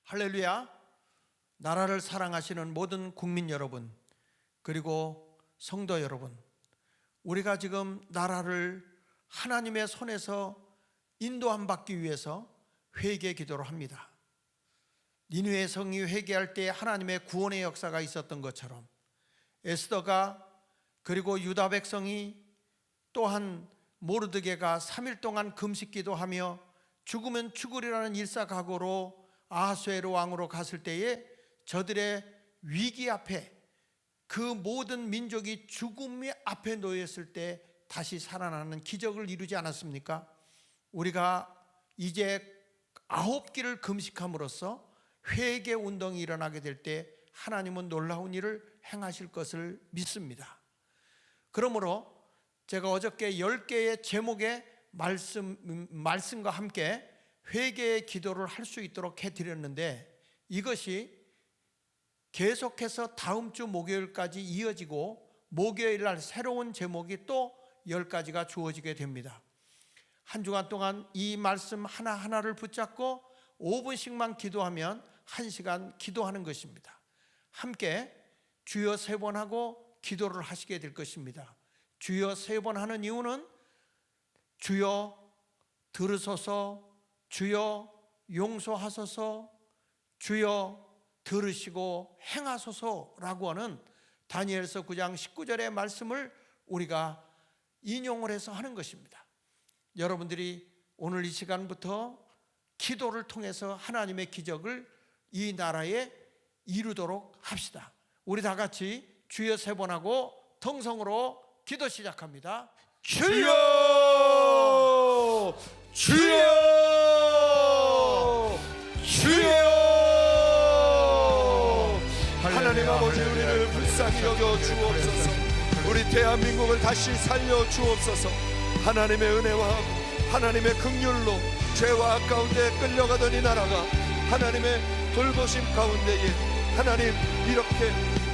할렐루야. 나라를 사랑하시는 모든 국민 여러분, 그리고 성도 여러분, 우리가 지금 나라를 하나님의 손에서 인도함 받기 위해서 회개 기도를 합니다. 니느웨 성이 회개할 때 하나님의 구원의 역사가 있었던 것처럼 에스더가 그리고 유다 백성이 또한 모르드게가 3일 동안 금식 기도하며 죽으면 죽으리라는 일사각오로 아하수에로 왕으로 갔을 때에 저들의 위기 앞에 그 모든 민족이 죽음의 앞에 놓였을 때 다시 살아나는 기적을 이루지 않았습니까? 우리가 이제 9끼를 금식함으로써 회개 운동이 일어나게 될 때 하나님은 놀라운 일을 행하실 것을 믿습니다. 그러므로 제가 어저께 10개의 제목의 말씀과 함께 회개의 기도를 할 수 있도록 해드렸는데, 이것이 계속해서 다음 주 목요일까지 이어지고 목요일 날 새로운 제목이 또 10가지가 주어지게 됩니다. 한 주간 동안 이 말씀 하나하나를 붙잡고 5분씩만 기도하면 1시간 기도하는 것입니다. 함께 주여 3번 하고 기도를 하시게 될 것입니다. 주여 3번 하는 이유는 주여 들으소서, 주여 용서하소서, 주여 들으시고 행하소서라고 하는 다니엘서 9장 19절의 말씀을 우리가 인용을 해서 하는 것입니다. 여러분들이 오늘 이 시간부터 기도를 통해서 하나님의 기적을 이 나라에 이루도록 합시다. 우리 다 같이 주여 3번 하고 통성으로 기도 시작합니다. 주여! 주여! 주여! 하나님 아버지, 우리를 불쌍히 여겨 주옵소서. 우리 대한민국을 다시 살려 주옵소서. 하나님의 은혜와 하나님의 긍휼로 죄와 악 가운데 끌려가던 이 나라가 하나님의 돌보심 가운데에 하나님 이렇게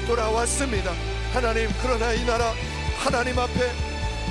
돌아왔습니다. 하나님, 그러나 이 나라 하나님 앞에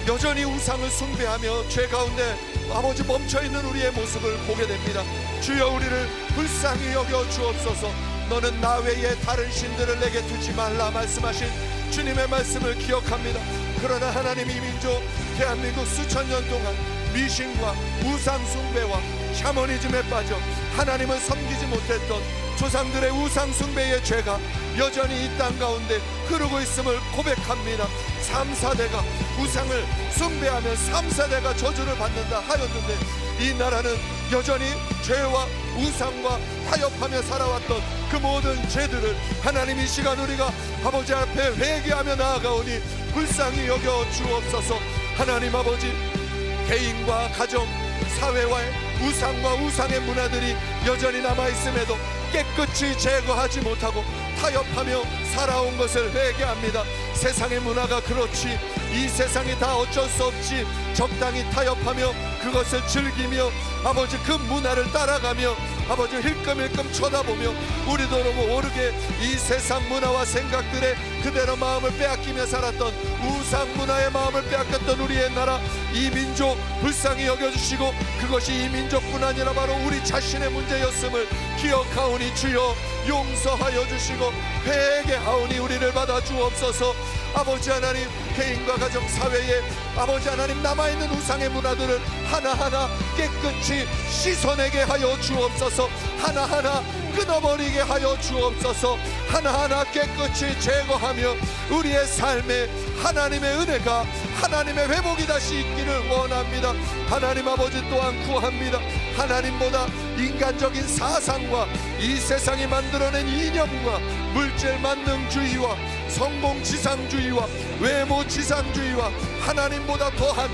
여전히 우상을 숭배하며 죄 가운데 아버지 멈춰있는 우리의 모습을 보게 됩니다. 주여, 우리를 불쌍히 여겨 주옵소서. 너는 나 외에 다른 신들을 내게 두지 말라 말씀하신 주님의 말씀을 기억합니다. 그러나 하나님, 이 민족 대한민국 수천 년 동안 미신과 우상 숭배와 샤머니즘에 빠져 하나님을 섬기지 못했던 조상들의 우상 숭배의 죄가 여전히 이 땅 가운데 흐르고 있음을 고백합니다. 3, 4대가 우상을 숭배하면 3, 4대가 저주를 받는다 하였는데, 이 나라는 여전히 죄와 우상과 타협하며 살아왔던 그 모든 죄들을 하나님 이 시간 우리가 아버지 앞에 회개하며 나아가오니 불쌍히 여겨 주옵소서. 하나님 아버지, 개인과 가정, 사회와의 우상과 우상의 문화들이 여전히 남아있음에도 깨끗이 제거하지 못하고 타협하며 살아온 것을 회개합니다. 세상의 문화가 그렇지, 이 세상이 다 어쩔 수 없지 적당히 타협하며 그것을 즐기며 아버지 그 문화를 따라가며 아버지 힐끔힐끔 쳐다보며 우리도 너무 모르게 이 세상 문화와 생각들에 그대로 마음을 빼앗기며 살았던 우상 문화의 마음을 빼앗겼던 우리의 나라, 이 민족 불쌍히 여겨주시고 그것이 이 민족뿐 아니라 바로 우리 자신의 문제였음을 기억하오니 주여 용서하여 주시고 회개하오니 우리를 받아 주옵소서. 아버지 하나님, 개인과 가정, 사회에 아버지 하나님 남아있는 우상의 문화들을 하나하나 깨끗이 씻어내게 하여 주옵소서. 하나하나 끊어버리게 하여 주옵소서. 하나하나 깨끗이 제거하며 우리의 삶에 하나님의 은혜가, 하나님의 회복이 다시 있기를 원합니다. 하나님 아버지 또한 구합니다. 하나님보다 인간적인 사상과 이 세상이 만들어낸 이념과 물질 만능주의와 성공 지상주의와 외모 지상주의와 하나님보다 더한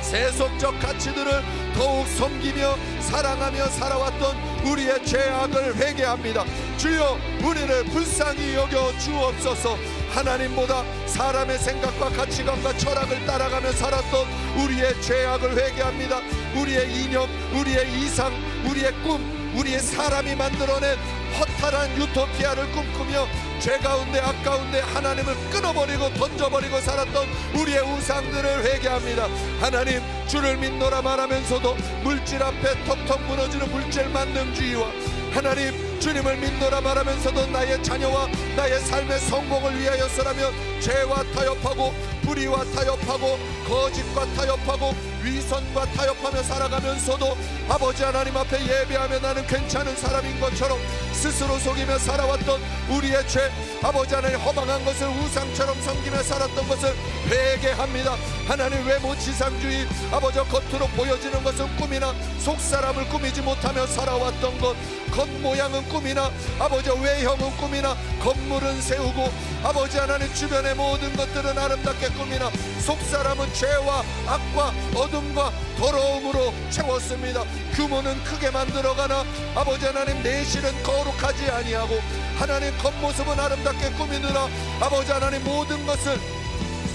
세속적 가치들을 더욱 섬기며 사랑하며 살아왔던 우리의 죄악을 회개합니다. 주여, 우리를 불쌍히 여겨 주옵소서. 하나님보다 사람의 생각과 가치관과 철학을 따라가며 살았던 우리의 죄악을 회개합니다. 우리의 이념, 우리의 이상, 우리의 꿈, 우리의 사람이 만들어낸 허탈한 유토피아를 꿈꾸며 죄 가운데 악 가운데 하나님을 끊어버리고 던져버리고 살았던 우리의 우상들을 회개합니다. 하나님, 주를 믿노라 말하면서도 물질 앞에 턱턱 무너지는 물질 만능주의와 하나님, 주님을 믿노라 말하면서도 나의 자녀와 나의 삶의 성공을 위하여서라면 죄와 타협하고 불의와 타협하고 거짓과 타협하고 위선과 타협하며 살아가면서도 아버지 하나님 앞에 예배하며 나는 괜찮은 사람인 것처럼 스스로 속이며 살아왔던 우리의 죄, 아버지 하나님 허망한 것을 우상처럼 섬기며 살았던 것을 회개합니다. 하나님, 외모지상주의, 아버지 겉으로 보여지는 것은 꿈이나 속사람을 꾸미지 못하며 살아왔던 것, 겉모양은 꿈이나 아버지 외형은 꿈이나 건물은 세우고 아버지 하나님 주변의 모든 것들은 아름답게 꾸미나 속사람은 죄와 악과 어둠과 더러움으로 채웠습니다. 규모는 크게 만들어가나 아버지 하나님 내실은 거룩하지 아니하고 하나님 겉모습은 아름답게 꾸미느라 아버지 하나님 모든 것을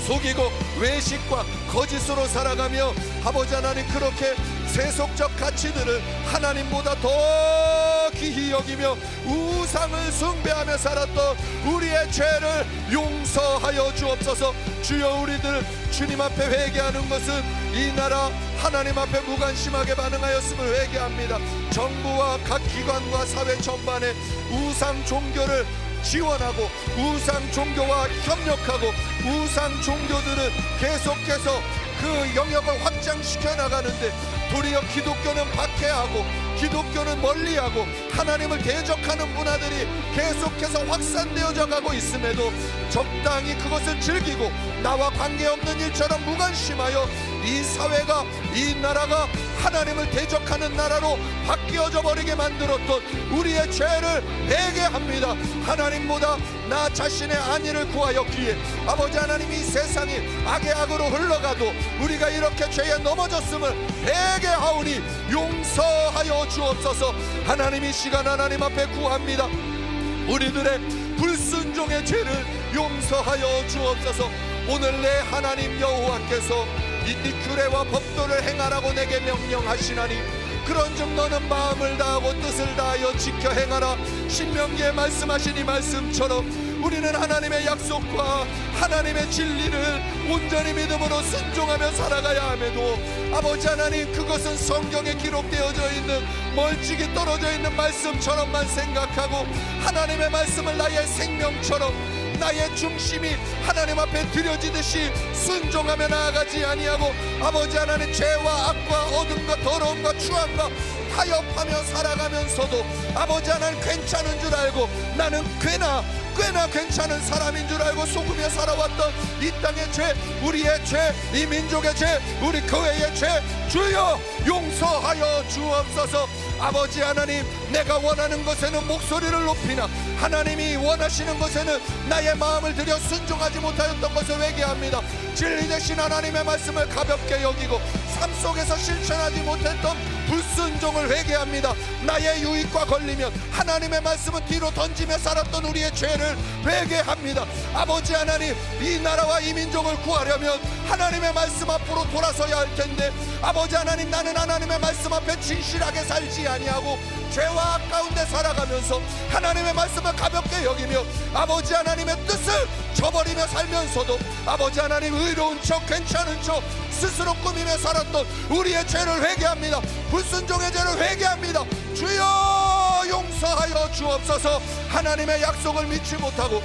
속이고 외식과 거짓으로 살아가며 아버지 하나님 그렇게 세속적 가치들을 하나님보다 더 귀히 여기며 우상을 숭배하며 살았던 우리의 죄를 용서하여 주옵소서. 주여, 우리들 주님 앞에 회개하는 것은 이 나라 하나님 앞에 무관심하게 반응하였음을 회개합니다. 정부와 각 기관과 사회 전반에 우상 종교를 지원하고 우상 종교와 협력하고 우상 종교들은 계속해서 그 영역을 확장시켜 나가는데 도리어 기독교는 박해하고 기독교는 멀리하고 하나님을 대적하는 문화들이 계속해서 확산되어져 가고 있음에도 적당히 그것을 즐기고 나와 관계없는 일처럼 무관심하여 이 사회가 이 나라가 하나님을 대적하는 나라로 바뀌어져 버리게 만들었던 우리의 죄를 회개합니다. 하나님보다 나 자신의 안위를 구하였기에 아버지 하나님, 이 세상이 악의 악으로 흘러가도 우리가 이렇게 죄에 넘어졌음을 회개하오니 용서하여 주옵소서. 하나님, 이 시간 하나님 앞에 구합니다. 우리들의 불순종의 죄를 용서하여 주옵소서. 오늘 내 하나님 여호와께서 이 규례와 법도를 행하라고 내게 명령하시나니 그런즉 너는 마음을 다하고 뜻을 다하여 지켜 행하라. 신명기에 말씀하신 이 말씀처럼 우리는 하나님의 약속과 하나님의 진리를 온전히 믿음으로 순종하며 살아가야 함에도 아버지 하나님, 그것은 성경에 기록되어져 있는 멀찍이 떨어져 있는 말씀처럼만 생각하고 하나님의 말씀을 나의 생명처럼 나의 중심이 하나님 앞에 드려지듯이 순종하며 나아가지 아니하고 아버지 하나님, 죄와 악과 어둠과 더러움과 추함과 타협하며 살아가면서도 아버지 하나님 괜찮은 줄 알고 나는 꽤나 괜찮은 사람인 줄 알고 속으며 살아왔던 이 땅의 죄, 우리의 죄, 이 민족의 죄, 우리 교회의 죄 주여 용서하여 주옵소서. 아버지 하나님, 내가 원하는 것에는 목소리를 높이나 하나님이 원하시는 것에는 나의 마음을 들여 순종하지 못하였던 것을 회개합니다. 진리 되신 하나님의 말씀을 가볍게 여기고 삶 속에서 실천하지 못했던 불순종을 회개합니다. 나의 유익과 걸리면 하나님의 말씀은 뒤로 던지며 살았던 우리의 죄를 회개합니다. 아버지 하나님, 이 나라와 이 민족을 구하려면 하나님의 말씀 앞으로 돌아서야 할 텐데 아버지 하나님, 나는 하나님의 말씀 앞에 진실하게 살지 아니하고 죄와 악 가운데 살아가면서 하나님의 말씀을 가볍게 여기며 아버지 하나님의 뜻을 저버리며 살면서도 아버지 하나님, 의로운 척 괜찮은 척 스스로 꾸미며 살았던 우리의 죄를 회개합니다. 불순종의 죄를 회개합니다. 주여 용서하여 주옵소서. 하나님의 약속을 믿지 못하고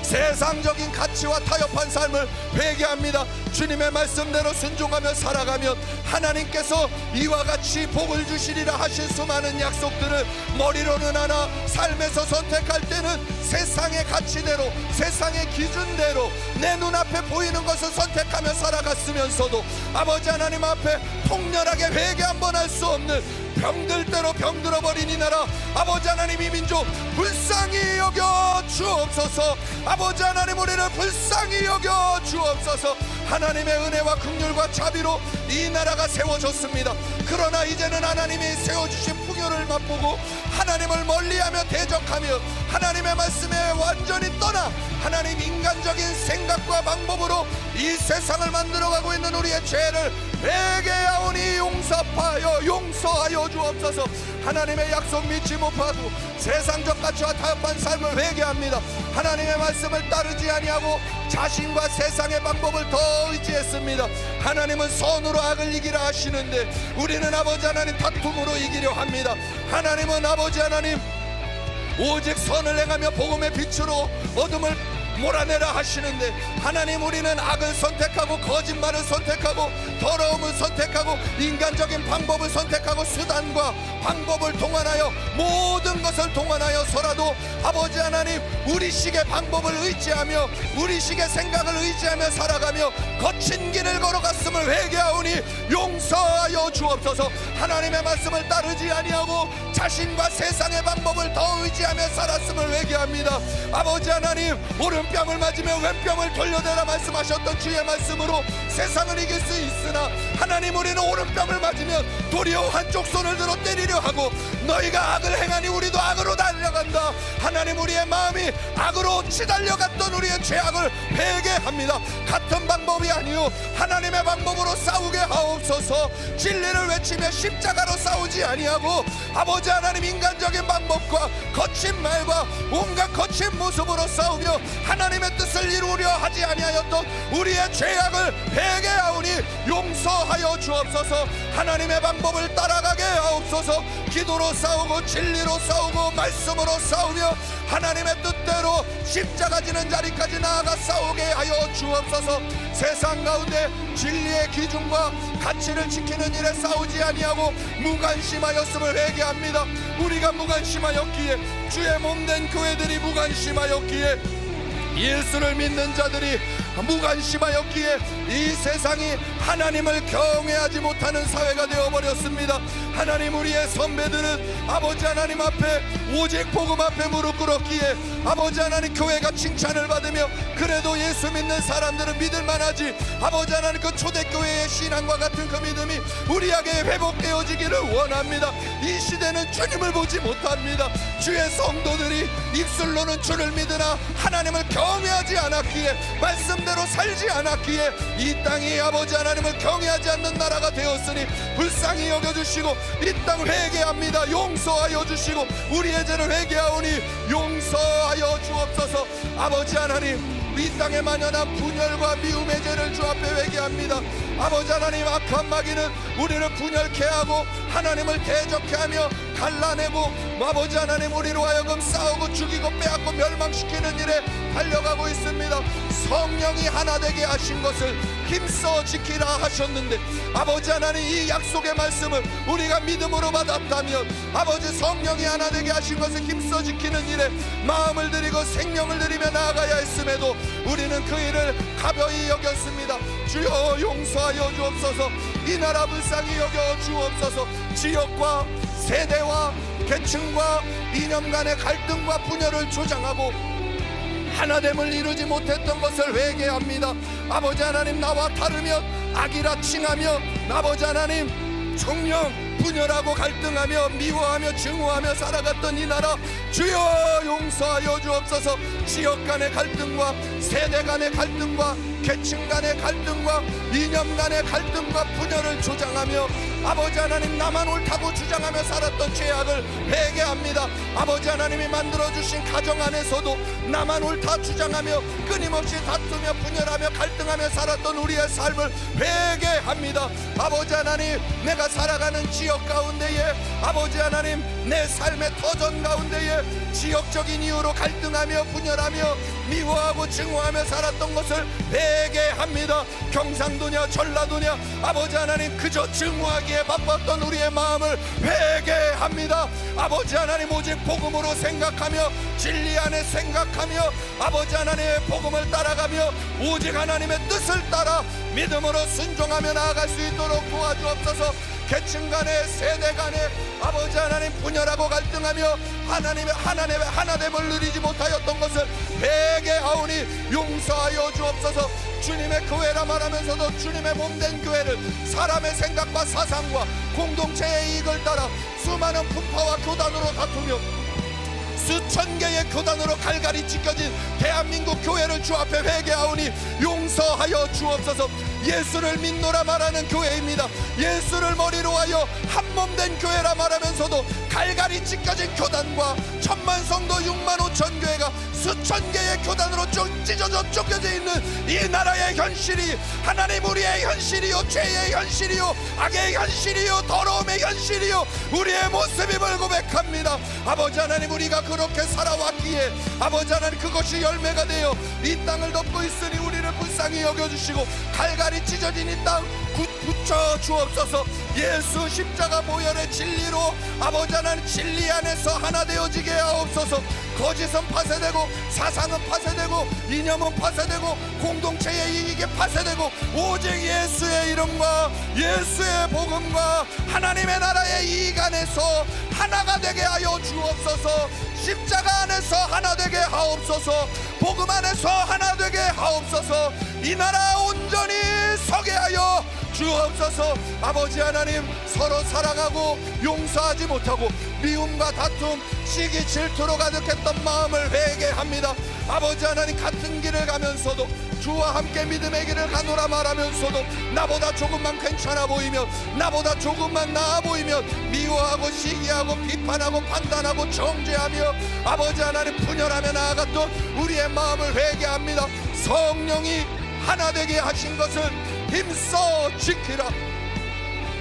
세상적인 가치와 타협한 삶을 회개합니다. 주님의 말씀대로 순종하며 살아가면 하나님께서 이와 같이 복을 주시리라 하신 수많은 약속들을 머리로는 하나 삶에서 선택할 때는 세상의 가치대로 세상의 기준대로 내 눈앞에 보이는 것을 선택하며 살아갔으면서도 아버지 하나님 앞에 통렬하게 회개 한번 할 수 없는 병들대로 병들어버린 이 나라 아버지 하나님, 이 민족 불쌍히 여겨 주옵소서. 아버지 하나님, 우리를 불쌍히 여겨 주옵소서. 하나님의 은혜와 긍휼과 자비로 이 나라가 세워졌습니다. 그러나 이제는 하나님이 세워주신 풍요를 맛보고 하나님을 멀리하며 대적하며 하나님의 말씀에 완전히 떠나 하나님 인간적인 생각과 방법으로 이 세상을 만들어가고 있는 우리의 죄를 회개하오니 용서 아파하여 용서하여 주옵소서. 하나님의 약속 믿지 못하고 세상적 가치와 타협한 삶을 회개합니다. 하나님의 말씀을 따르지 아니하고 자신과 세상의 방법을 더 의지했습니다. 하나님은 선으로 악을 이기라 하시는데 우리는 아버지 하나님 다툼으로 이기려 합니다. 하나님은 아버지 하나님 오직 선을 행하며 복음의 빛으로 어둠을 몰아내라 하시는데 하나님, 우리는 악을 선택하고 거짓말을 선택하고 더러움을 선택하고 인간적인 방법을 선택하고 수단과 방법을 동원하여 모든 것을 동원하여서라도 아버지 하나님 우리식의 방법을 의지하며 우리식의 생각을 의지하며 살아가며 거친 길을 걸어갔음을 회개하오니 용서하여 주옵소서. 하나님의 말씀을 따르지 아니하고 자신과 세상의 방법을 더 의지하며 살았음을 회개합니다. 아버지 하나님, 오른뺨을 맞으며 왼뺨을 돌려대라 말씀하셨던 주의 말씀으로 세상을 이길 수 있으나 하나님, 우리는 오른뺨을 맞으면 도리어 한쪽 손을 들어 때리려 하고 너희가 악을 행하니 우리도 악으로 달려간다. 하나님, 우리의 마음이 악으로 치달려갔던 우리의 죄악을 회개합니다. 같은 방법이 아니요 하나님의 방법으로 싸우게 하옵소서. 진리를 외치며 십자가로 싸우지 아니하고 아버지 하나님 인간적인 방법과 거친 말과 온갖 거친 모습으로 싸우며 하나님의 뜻을 이루려 하지 아니하였던 우리의 죄악을 회개하오니 용서하여 주옵소서. 하나님의 방법을 따라가게 하옵소서. 기도로 싸우고 진리로 싸우고 말씀으로 싸우며 하나님의 뜻대로 십자가 지는 자리까지 나아가 싸우게 하여 주옵소서. 세상 가운데 진리의 기준과 가치를 지키는 일에 싸우지 아니하고 무관심하였음을 회개합니다. 우리가 무관심하였기에 주의 몸된 교회들이 무관심하였기에 예수를 믿는 자들이 무관심하였기에 이 세상이 하나님을 경외하지 못하는 사회가 되어버렸습니다. 하나님, 우리의 선배들은 아버지 하나님 앞에 오직 복음 앞에 무릎 꿇었기에 아버지 하나님 교회가 칭찬을 받으며 그래도 예수 믿는 사람들은 믿을만하지. 아버지 하나님, 그 초대교회의 신앙과 같은 그 믿음이 우리에게 회복되어지기를 원합니다. 이 시대는 주님을 보지 못합니다. 주의 성도들이 입술로는 주를 믿으나 하나님을 경외하지 않았기에 말씀대로 살지 않았기에 이 땅이 아버지 하나님을 경외하지 않는 나라가 되었으니 불쌍히 여겨주시고 이 땅 회개합니다. 용서하여 주시고 우리의 죄를 회개하오니 용서하여 주옵소서. 아버지 하나님, 이 땅에 만연한 분열과 미움의 죄를 주 앞에 회개합니다. 아버지 하나님, 악한 마귀는 우리를 분열케 하고 하나님을 대적케 하며 갈라내고 아버지 하나님 우리로 하여금 싸우고 죽이고 빼앗고 멸망시키는 일에 달려가고 있습니다. 성령이 하나 되게 하신 것을 힘써 지키라 하셨는데 아버지 하나님, 이 약속의 말씀을 우리가 믿음으로 받았다면 아버지 성령이 하나 되게 하신 것을 힘써 지키는 일에 마음을 들이고 생명을 들이며 나아가야 했음에도 우리는 그 일을 가벼이 여겼습니다. 주여 용서하여 주옵소서. 이 나라 불쌍히 여겨 주옵소서. 지역과 세대와 계층과 이념 간의 갈등과 분열을 조장하고 하나됨을 이루지 못했던 것을 회개합니다. 아버지 하나님, 나와 다르면 악이라 칭하며 아버지 하나님 정령 분열하고 갈등하며 미워하며 증오하며 살아갔던 이 나라 주여 용서하여 주옵소서. 지역 간의 갈등과 세대 간의 갈등과 계층 간의 갈등과 이념 간의 갈등과 분열을 조장하며 아버지 하나님 나만 옳다고 주장하며 살았던 죄악을 회개합니다. 아버지 하나님이 만들어주신 가정 안에서도 나만 옳다 주장하며 끊임없이 다투며 분열하며 갈등하며 살았던 우리의 삶을 회개합니다. 아버지 하나님, 내가 살아가는 지역 가운데에 아버지 하나님 내 삶의 터전 가운데에 지역적인 이유로 갈등하며 분열하며 미워하고 증오하며 살았던 것을 회개합니다. 경상도냐 전라도냐 아버지 하나님 그저 증오하기에 바빴던 우리의 마음을 회개합니다. 아버지 하나님 오직 복음으로 생각하며 진리 안에 생각하며 아버지 하나님의 복음을 따라가며 오직 하나님의 뜻을 따라 믿음으로 순종하며 나아갈 수 있도록 도와주옵소서. 계층 간에 세대 간에 아버지 하나님 분열하고 갈등하며 하나님의 하나됨을 누리지 못하였던 것을 회개하오니 용서하여 주옵소서. 주님의 교회라 말하면서도 주님의 몸된 교회를 사람의 생각과 사상과 공동체의 이익을 따라 수많은 분파와 교단으로 다투며 수천 개의 교단으로 갈갈이 찢겨진 대한민국 교회를 주 앞에 회개하오니 용서하여 주옵소서. 예수를 믿노라 말하는 교회입니다. 예수를 머리로 하여 한몸된 교회라 말하면서도 갈갈이 찢겨진 교단과 1000만 성도 6만 5천 교회가 수천 개의 교단으로 찢어져 쫓겨져 있는 이 나라의 현실이 하나님 우리의 현실이요, 죄의 현실이요, 악의 현실이요, 더러움의 현실이요, 우리의 모습임을 고백합니다. 아버지 하나님, 우리가 그렇게 살아왔기에 아버지 하나님 그것이 열매가 되어 이 땅을 덮고 있으니 우리를 불쌍히 여겨주시고 갈갈이 찢어진 이 땅 붙여 주옵소서. 예수 십자가 보혈의 진리로 아버지 하나님 진리 안에서 하나 되어지게 하옵소서. 거짓은 파쇄되고 사상은 파쇄되고 이념은 파쇄되고 공동체의 이익이 파쇄되고 오직 예수의 이름과 예수의 복음과 하나님의 나라의 이익 안에서 하나가 되게 하여 주옵소서. 십자가 안에서 하나 되게 하옵소서. 복음 안에서 하나 되게 하옵소서. 이 나라 온전히 서게 하여 주옵소서. 아버지 하나님, 서로 사랑하고 용서하지 못하고 미움과 다툼, 시기, 질투로 가득했던 마음을 회개합니다. 아버지 하나님, 같은 길을 가면서도 주와 함께 믿음의 길을 가노라 말하면서도 나보다 조금만 괜찮아 보이면, 나보다 조금만 나아 보이면 미워하고 시기하고 비판하고 판단하고 정죄하며 아버지 하나님 분열하며 나아갔던 우리의 마음을 회개합니다. 성령이 하나 되게 하신 것을 힘써 지키라.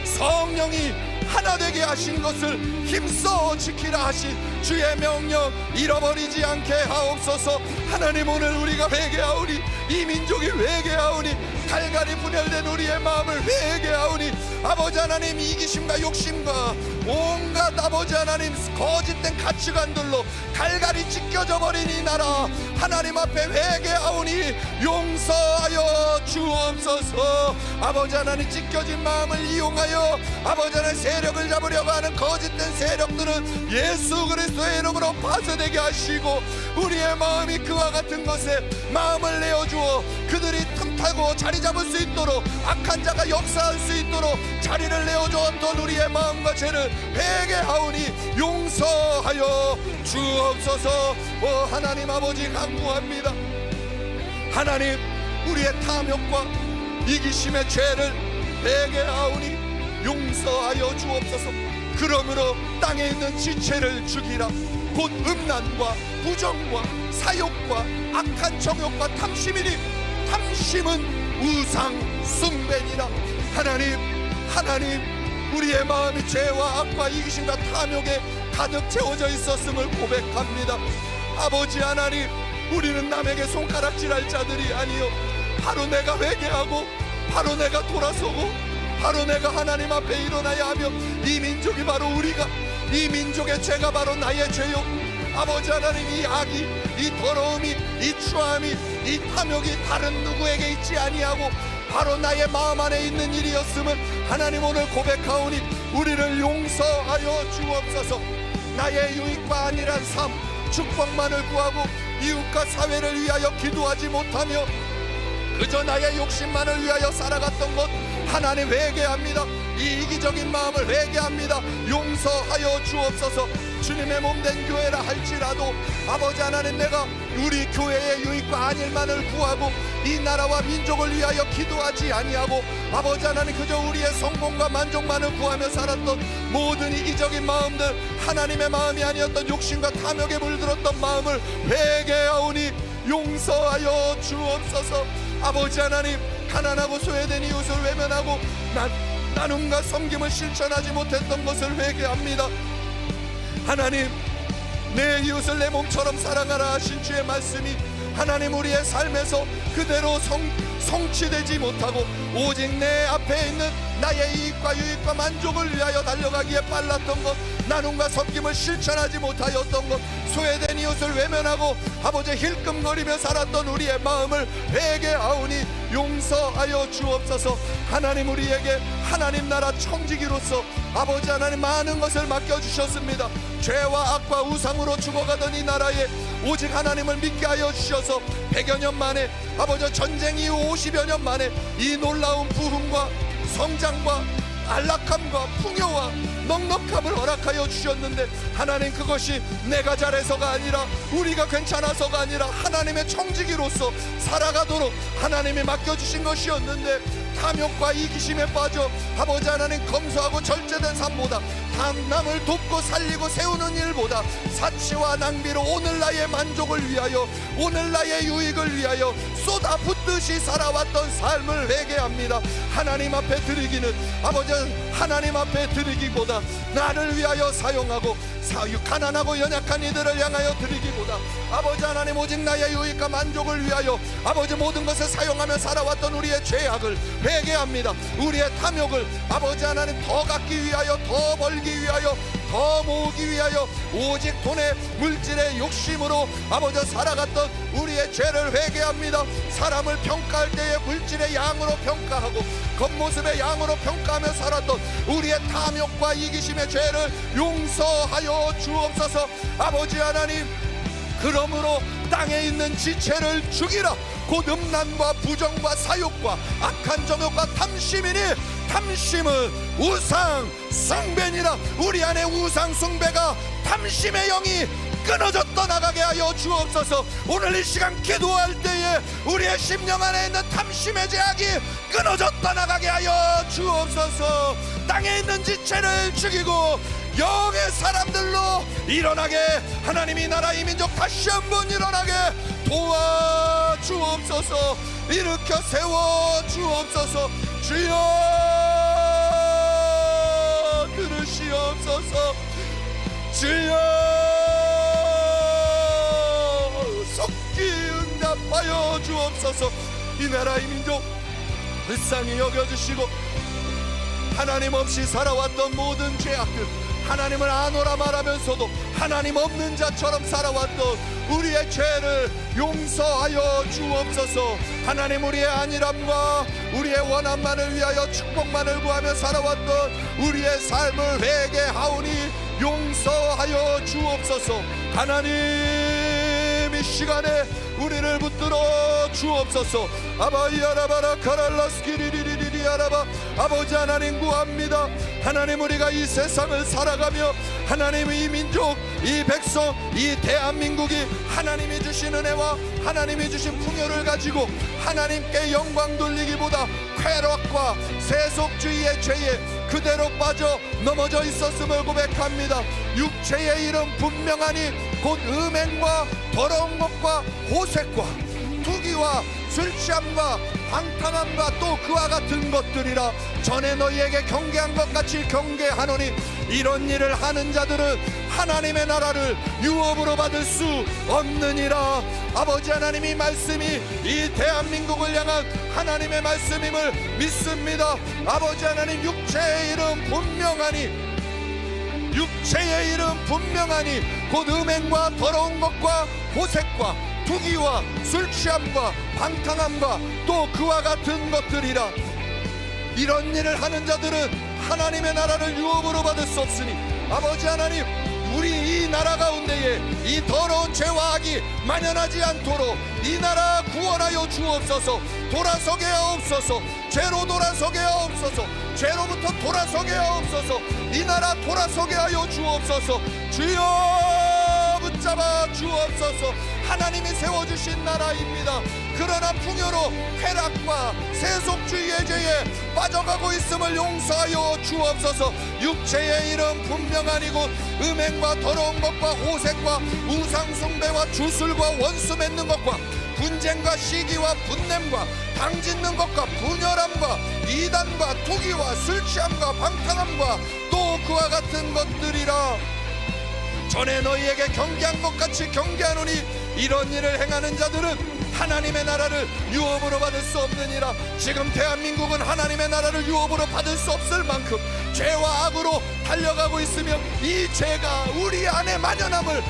성령이 하나 되게 하신 것을 힘써 지키라 하신 주의 명령 잃어버리지 않게 하옵소서. 하나님, 오늘 우리가 회개하오니, 이 민족이 회개하오니, 갈갈이 분열된 우리의 마음을 회개하오니 아버지 하나님, 이기심과 욕심과 온갖 아버지 하나님 거짓된 가치관들로 갈갈이 찢겨져 버린 이 나라 하나님 앞에 회개하오니 용서하여 주옵소서. 아버지 하나님, 찢겨진 마음을 이용하여 아버지 하나님 세력을 잡으려고 하는 거짓된 세력들은 예수 그리스도의 이름으로 파쇄되게 하시고 우리의 마음이 그와 같은 것에 마음을 내어주어 그들이 틈타고 자리 잡을 수 있도록 악한 자가 역사할 수 있도록 자리를 내어주었던 우리의 마음과 죄를 회개하오니 용서하여 주옵소서. 하나님 아버지, 간구합니다. 하나님, 우리의 탐욕과 이기심의 죄를 회개하오니 용서하여 주옵소서. 그러므로 땅에 있는 지체를 죽이라. 곧 음란과 부정과 사욕과 악한 정욕과 탐심이니 탐심은 우상 숭배니라. 하나님, 우리의 마음이 죄와 악과 이기심과 탐욕에 가득 채워져 있었음을 고백합니다. 아버지 하나님, 우리는 남에게 손가락질할 자들이 아니요, 바로 내가 회개하고 바로 내가 돌아서고 바로 내가 하나님 앞에 일어나야 하며 이 민족이 바로 우리가, 이 민족의 죄가 바로 나의 죄요. 아버지 하나님, 이 악이, 이 더러움이, 이 추함이, 이 탐욕이 다른 누구에게 있지 아니하고 바로 나의 마음 안에 있는 일이었음을 하나님 오늘 고백하오니 우리를 용서하여 주옵소서. 나의 유익과 아니란 삶, 축복만을 구하고 이웃과 사회를 위하여 기도하지 못하며 그저 나의 욕심만을 위하여 살아갔던 것 하나님 회개합니다. 이 이기적인 마음을 회개합니다. 용서하여 주옵소서. 주님의 몸된 교회라 할지라도 아버지 하나님, 내가 우리 교회의 유익과 안일만을 구하고 이 나라와 민족을 위하여 기도하지 아니하고 아버지 하나님, 그저 우리의 성공과 만족만을 구하며 살았던 모든 이기적인 마음들, 하나님의 마음이 아니었던 욕심과 탐욕에 물들었던 마음을 회개하오니 용서하여 주옵소서. 아버지 하나님, 가난하고 소외된 이웃을 외면하고 나눔과 섬김을 실천하지 못했던 것을 회개합니다. 하나님, 내 이웃을 내 몸처럼 사랑하라 하신 주의 말씀이 하나님 우리의 삶에서 그대로 성취되지 못하고 오직 내 앞에 있는 나의 이익과 유익과 만족을 위하여 달려가기에 빨랐던 것, 나눔과 섬김을 실천하지 못하였던 것, 소외된 이웃을 외면하고 아버지 힐끔거리며 살았던 우리의 마음을 회개하오니 용서하여 주옵소서. 하나님, 우리에게 하나님 나라 청지기로서 아버지 하나님 많은 것을 맡겨주셨습니다. 죄와 악과 우상으로 죽어가던 이 나라에 오직 하나님을 믿게 하여 주셔서 100여 년 만에 아버지 전쟁 이후 50여 년 만에 이 놀라운 부흥과 성장과 안락함과 풍요와 넉넉함을 허락하여 주셨는데 하나님, 그것이 내가 잘해서가 아니라 우리가 괜찮아서가 아니라 하나님의 청지기로서 살아가도록 하나님이 맡겨주신 것이었는데 탐욕과 이기심에 빠져 아버지 하나님 검소하고 절제된 삶보다 남을 돕고 살리고 세우는 일보다 사치와 낭비로 오늘 나의 만족을 위하여 오늘 나의 유익을 위하여 쏟아붓듯이 살아왔던 삶을 회개합니다. 하나님 앞에 드리기는 아버지 하나님 앞에 드리기보다 나를 위하여 사용하고 가난하고 연약한 이들을 향하여 드리기보다 아버지 하나님 오직 나의 유익과 만족을 위하여 아버지 모든 것을 사용하며 살아왔던 우리의 죄악을 회개합니다. 우리의 탐욕을 아버지 하나님 더 갖기 위하여 더 벌기 위하여 더 모으기 위하여 오직 돈의 물질의 욕심으로 아버지 살아갔던 우리의 죄를 회개합니다. 사람을 평가할 때에 물질의 양으로 평가하고 겉모습의 양으로 평가하며 살았던 우리의 탐욕과 이기심의 죄를 용서하여 주옵소서. 아버지 하나님, 그러므로 땅에 있는 지체를 죽이라. 곧 음란과 부정과 사욕과 악한 정욕과 탐심이니 탐심은 우상 숭배니라. 우리 안에 우상 숭배가 탐심의 영이 끊어져 떠나가게 하여 주옵소서. 오늘 이 시간 기도할 때에 우리의 심령 안에 있는 탐심의 제약이 끊어져 떠나가게 하여 주옵소서. 땅에 있는 지체를 죽이고 영의 사람들로 일어나게 하나님이 나라 이 민족 다시 한번 일어나게 도와주옵소서. 일으켜 세워 주옵소서. 주여 들으시옵소서. 주여 속기 응답하여 주옵소서. 이 나라 이 민족 불쌍히 여겨주시고 하나님 없이 살아왔던 모든 죄악들, 하나님을 아노라 말하면서도 하나님 없는 자처럼 살아왔던 우리의 죄를 용서하여 주옵소서. 하나님, 우리의 안일함과 우리의 원함만을 위하여 축복만을 구하며 살아왔던 우리의 삶을 회개하오니 용서하여 주옵소서. 하나님, 이 시간에 우리를 붙들어 주옵소서. 아바이아라바라 카랄라스키리리리리 아라바. 아버지 하나님 구합니다. 하나님, 우리가 이 세상을 살아가며 하나님 이 민족, 이 백성, 이 대한민국이 하나님이 주신 은혜와 하나님이 주신 풍요를 가지고 하나님께 영광 돌리기보다 쾌락과 세속주의의 죄에 그대로 빠져 넘어져 있었음을 고백합니다. 육체의 이름 분명하니 곧 음행과 더러운 것과 호색과 투기와 술 취함과 방탕함과 또 그와 같은 것들이라. 전에 너희에게 경계한 것 같이 경계하노니 이런 일을 하는 자들은 하나님의 나라를 유업으로 받을 수 없느니라. 아버지 하나님이 말씀이 이 대한민국을 향한 하나님의 말씀임을 믿습니다. 아버지 하나님, 육체의 이름 분명하니 육체의 이름 분명하니 곧 음행과 더러운 것과 호색과 투기와 술 취함과 방탕함과 또 그와 같은 것들이라. 이런 일을 하는 자들은 하나님의 나라를 유업으로 받을 수 없으니 아버지 하나님, 우리 이 나라 가운데에 이 더러운 죄와 악이 만연하지 않도록 이 나라 구원하여 주옵소서. 돌아서게 하옵소서. 죄로 돌아서게 하옵소서. 죄로부터 돌아서게 하옵소서. 이 나라 돌아서게 하여 주옵소서. 주여 붙잡아 주옵소서. 하나님이 세워주신 나라입니다. 그러나 풍요로 쾌락과 세속주의의 죄에 빠져가고 있음을 용서하여 주옵소서. 육체의 이름 분명하니고 음행과 더러운 것과 호색과 우상숭배와 주술과 원수 맺는 것과 분쟁과 시기와 분냄과 당짓는 것과 분열함과 이단과 투기와 술 취함과 방탕함과 또 그와 같은 것들이라. 전에 너희에게 경계한 것 같이 경계하노니 이런 일을 행하는 자들은 하나님의 나라를 유업으로 받을 수 없느니라. 지금 대한민국은 하나님의 나라를 유업으로 받을 수 없을 만큼 죄와 악으로 달려가고 있으며 이 죄가 우리 안에 만연함을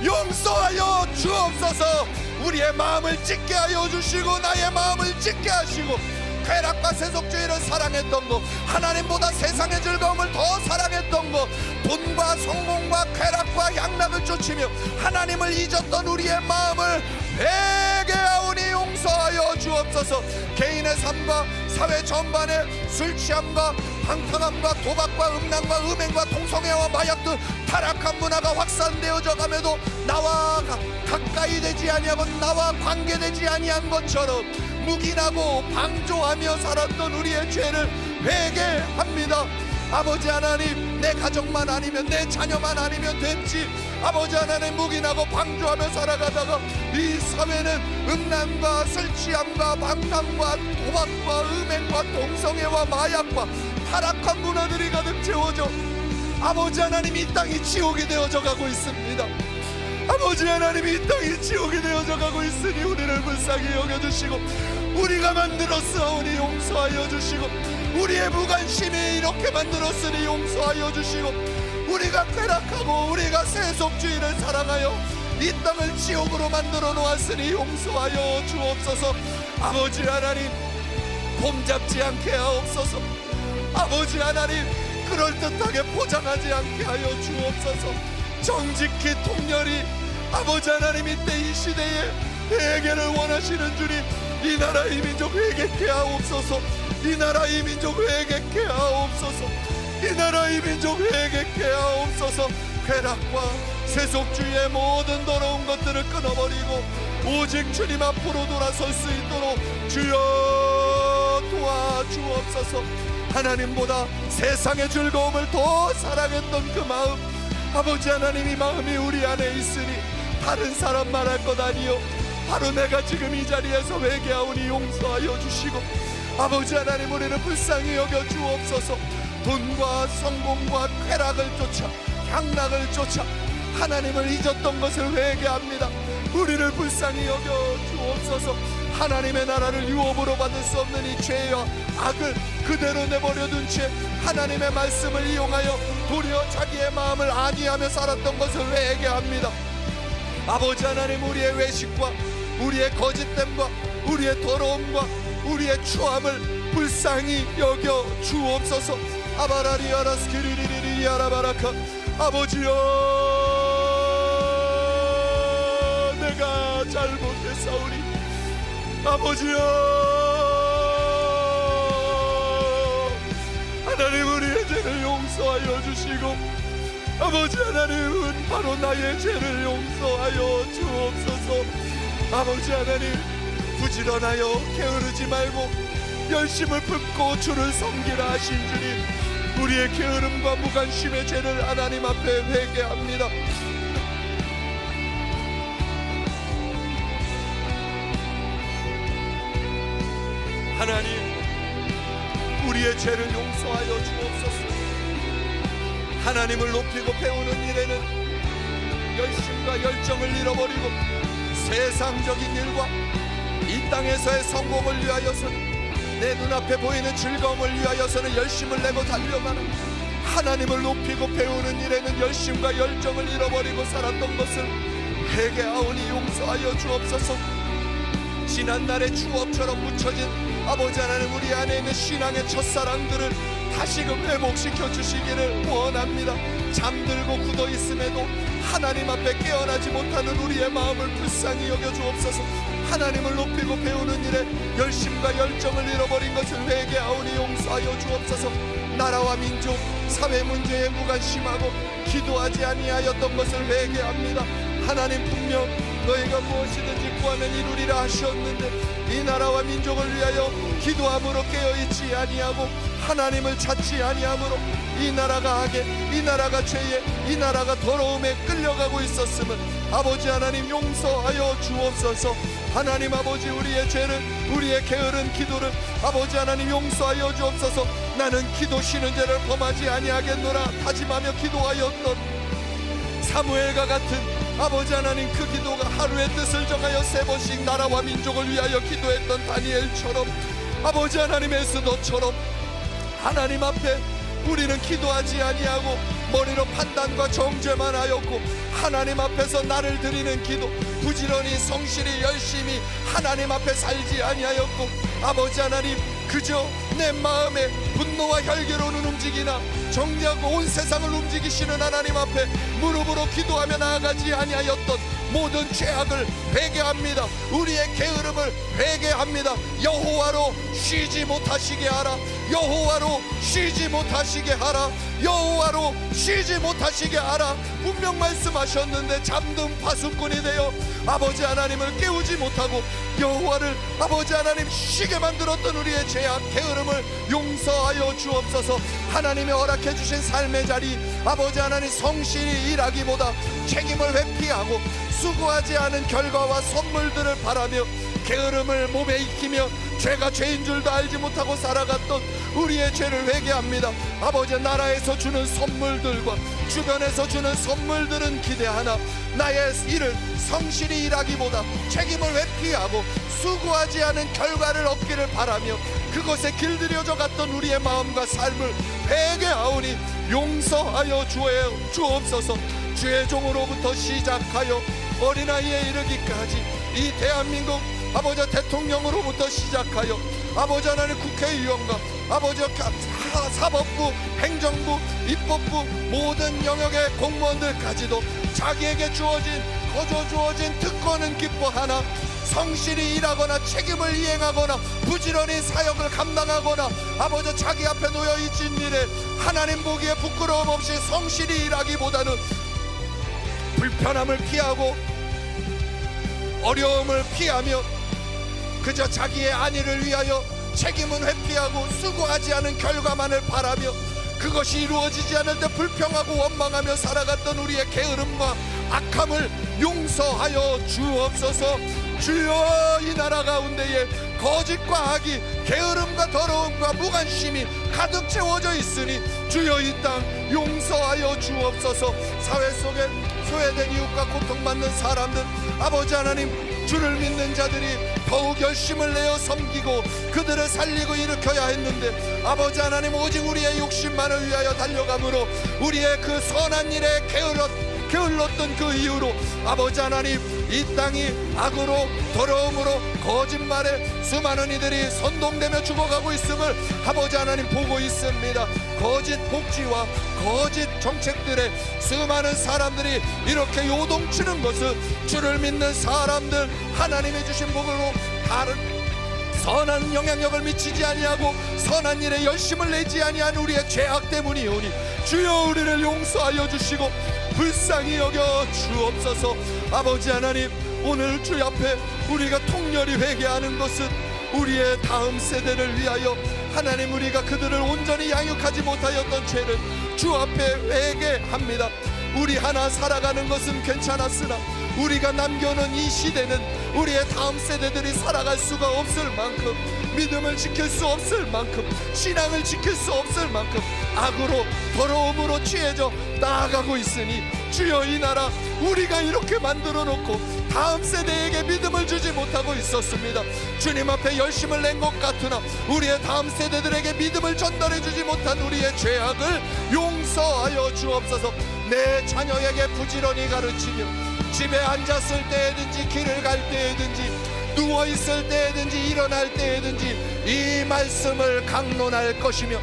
용서하여 주옵소서. 우리의 마음을 찢게 하여 주시고 나의 마음을 찢게 하시고 쾌락과 세속주의를 사랑했던 것, 하나님보다 세상의 즐거움을 더 사랑했던 것, 돈과 성공과 쾌락과 향락을 쫓으며 하나님을 잊었던 우리의 마음을 회개하오니 용서하여 주옵소서. 개인의 삶과 사회 전반에 술 취함과 방탕함과 도박과 음란과 음행과 동성애와 마약 등 타락한 문화가 확산되어져 가면도 나와 가까이 되지 아니하고 나와 관계되지 아니한 것처럼 묵인하고 방조하며 살았던 우리의 죄를 회개합니다. 아버지 하나님, 내 가정만 아니면, 내 자녀만 아니면 됐지. 아버지 하나님, 묵인하고 방조하며 살아가다가 이 사회는 음란과 술취함과 방탕과 도박과 음행과 동성애와 마약과 타락한 문화들이 가득 채워져 아버지 하나님, 이 땅이 지옥이 되어져 가고 있습니다. 아버지 하나님, 이 땅이 지옥이 되어져 가고 있으니 우리를 불쌍히 여겨주시고, 우리가 만들었사오니 용서하여 주시고, 우리의 무관심이 이렇게 만들었으니 용서하여 주시고, 우리가 쾌락하고 우리가 세속주의를 사랑하여 이 땅을 지옥으로 만들어 놓았으니 용서하여 주옵소서. 아버지 하나님, 폼잡지 않게 하옵소서. 아버지 하나님, 그럴듯하게 포장하지 않게 하여 주옵소서. 정직히 통렬히 아버지 하나님, 이때 이 시대에 회개를 원하시는 주님, 이 나라의 민족 회개케 하옵소서. 이 나라의 민족 회개케 하옵소서. 이 나라의 민족 회개케 하옵소서. 쾌락과 세속주의의 모든 더러운 것들을 끊어버리고 오직 주님 앞으로 돌아설 수 있도록 주여 도와주옵소서. 하나님보다 세상의 즐거움을 더 사랑했던 그 마음, 아버지 하나님, 이 마음이 우리 안에 있으니 다른 사람 말할 것 아니요, 바로 내가 지금 이 자리에서 회개하오니 용서하여 주시고, 아버지 하나님, 우리를 불쌍히 여겨 주옵소서. 돈과 성공과 쾌락을 쫓아 향락을 쫓아 하나님을 잊었던 것을 회개합니다. 우리를 불쌍히 여겨 주옵소서. 하나님의 나라를 유업으로 받을 수 없는 이 죄와 악을 그대로 내버려둔 채 하나님의 말씀을 이용하여 도리어 자기의 마음을 안위하며 살았던 것을 회개합니다. 아버지 하나님, 우리의 외식과 우리의 거짓됨과 우리의 더러움과 우리의 추함을 불쌍히 여겨 주옵소서. 아바라리 아라스키리리리 아라바라카. 아버지여, 내가 잘못했사오니 아버지여, 하나님, 우리의 죄를 용서하여 주시고, 아버지 하나님은 바로 나의 죄를 용서하여 주옵소서. 아버지 하나님, 부지런하여 게으르지 말고 열심을 품고 주를 섬기라 하신 주님, 우리의 게으름과 무관심의 죄를 하나님 앞에 회개합니다. 하나님, 우리의 죄를 용서하여 주옵소서. 하나님을 높이고 배우는 일에는 열심과 열정을 잃어버리고 세상적인 일과 이 땅에서의 성공을 위하여서는, 내 눈앞에 보이는 즐거움을 위하여서는 열심을 내고 달려가는, 하나님을 높이고 배우는 일에는 열심과 열정을 잃어버리고 살았던 것을 회개하오니 용서하여 주옵소서. 지난날의 추억처럼 묻혀진 아버지 하나님, 우리 안에 있는 신앙의 첫사랑들을 다시금 회복시켜 주시기를 원합니다. 잠들고 굳어 있음에도 하나님 앞에 깨어나지 못하는 우리의 마음을 불쌍히 여겨 주옵소서. 하나님을 높이고 배우는 일에 열심과 열정을 잃어버린 것을 회개하오니 용서하여 주옵소서. 나라와 민족, 사회 문제에 무관심하고 기도하지 아니하였던 것을 회개합니다. 하나님, 분명 너희가 무엇이든지 구하면 이루리라 하셨는데 이 나라와 민족을 위하여 기도함으로 깨어있지 아니하고 하나님을 찾지 아니하므로 이 나라가 악에, 이 나라가 죄에, 이 나라가 더러움에 끌려가고 있었음을 아버지 하나님 용서하여 주옵소서. 하나님 아버지, 우리의 죄를, 우리의 게으른 기도를 아버지 하나님 용서하여 주옵소서. 나는 기도 쉬는 죄를 범하지 아니하겠노라 다짐하며 기도하였던 사무엘과 같은 아버지 하나님, 그 기도가 하루의 뜻을 정하여 3번씩 나라와 민족을 위하여 기도했던 다니엘처럼, 아버지 하나님, 에스더처럼 하나님 앞에 우리는 기도하지 아니하고 머리로 판단과 정죄만 하였고 하나님 앞에서 나를 드리는 기도, 부지런히 성실히 열심히 하나님 앞에 살지 아니하였고 아버지 하나님, 그저 내 마음에 분노와 혈기로는 움직이나 정작 온 세상을 움직이시는 하나님 앞에 무릎으로 기도하며 나아가지 아니하였던 모든 죄악을 회개합니다. 우리의 게으름을 회개합니다. 여호와로 쉬지 못하시게 하라. 여호와로 쉬지 못하시게 하라. 여호와로 쉬지 못하시게 하라. 분명 말씀하셨는데 잠든 파수꾼이 되어 아버지 하나님을 깨우지 못하고 여호와를 아버지 하나님 쉬게 만들었던 우리의 죄악 게으름을 용서하여 주옵소서. 하나님의 허락해 주신 삶의 자리 아버지 하나님 성실히 일하기보다 책임을 회피하고 수고하지 않은 결과와 선물들을 바라며 게으름을 몸에 익히며 죄가 죄인 줄도 알지 못하고 살아갔던 우리의 죄를 회개합니다. 아버지 나라에서 주는 선물들과 주변에서 주는 선물들은 기대하나 나의 일을 성실히 일하기보다 책임을 회피하고 수고하지 않은 결과를 얻기를 바라며 그것에 길들여져 갔던 우리의 마음과 삶을 회개하오니 용서하여 주옵소서. 주의 종으로부터 시작하여 어린아이에 이르기까지 이 대한민국 아버지 대통령으로부터 시작하여 아버지 하나님 국회의원과 아버지 사법부, 행정부, 입법부 모든 영역의 공무원들까지도 자기에게 거저 주어진 특권은 기뻐하나 성실히 일하거나 책임을 이행하거나 부지런히 사역을 감당하거나 아버지 자기 앞에 놓여있진 일에 하나님 보기에 부끄러움 없이 성실히 일하기보다는 불편함을 피하고 어려움을 피하며 그저 자기의 안위를 위하여 책임은 회피하고 수고하지 않은 결과만을 바라며 그것이 이루어지지 않을 때 불평하고 원망하며 살아갔던 우리의 게으름과 악함을 용서하여 주옵소서. 주여 이 나라 가운데에 거짓과 악이 게으름과 더러움과 무관심이 가득 채워져 있으니 주여 이 땅 용서하여 주옵소서. 사회 속에 소외된 이웃과 고통받는 사람들 아버지 하나님 주를 믿는 자들이 더욱 열심을 내어 섬기고 그들을 살리고 일으켜야 했는데 아버지 하나님 오직 우리의 욕심만을 위하여 달려감으로 우리의 그 선한 일에 게을렀던 그 이유로 아버지 하나님 이 땅이 악으로 더러움으로 거짓말에 수많은 이들이 선동되며 죽어가고 있음을 아버지 하나님 보고 있습니다. 거짓 복지와 거짓 정책들에 수많은 사람들이 이렇게 요동치는 것은 주를 믿는 사람들 하나님이 주신 복으로 다른 선한 영향력을 미치지 아니하고 선한 일에 열심을 내지 아니한 우리의 죄악 때문이오니 주여 우리를 용서하여 주시고 불쌍히 여겨 주옵소서. 아버지 하나님 오늘 주 앞에 우리가 통렬히 회개하는 것은 우리의 다음 세대를 위하여 하나님 우리가 그들을 온전히 양육하지 못하였던 죄를 주 앞에 회개합니다. 우리 하나 살아가는 것은 괜찮았으나 우리가 남겨놓은 이 시대는 우리의 다음 세대들이 살아갈 수가 없을 만큼 믿음을 지킬 수 없을 만큼 신앙을 지킬 수 없을 만큼 악으로 더러움으로 취해져 나아가고 있으니 주여 이 나라 우리가 이렇게 만들어 놓고 다음 세대에게 믿음을 주지 못하고 있었습니다. 주님 앞에 열심을 낸 것 같으나 우리의 다음 세대들에게 믿음을 전달해 주지 못한 우리의 죄악을 용서하여 주옵소서. 내 자녀에게 부지런히 가르치며 집에 앉았을 때든지 길을 갈 때든지 누워있을 때든지 일어날 때든지 이 말씀을 강론할 것이며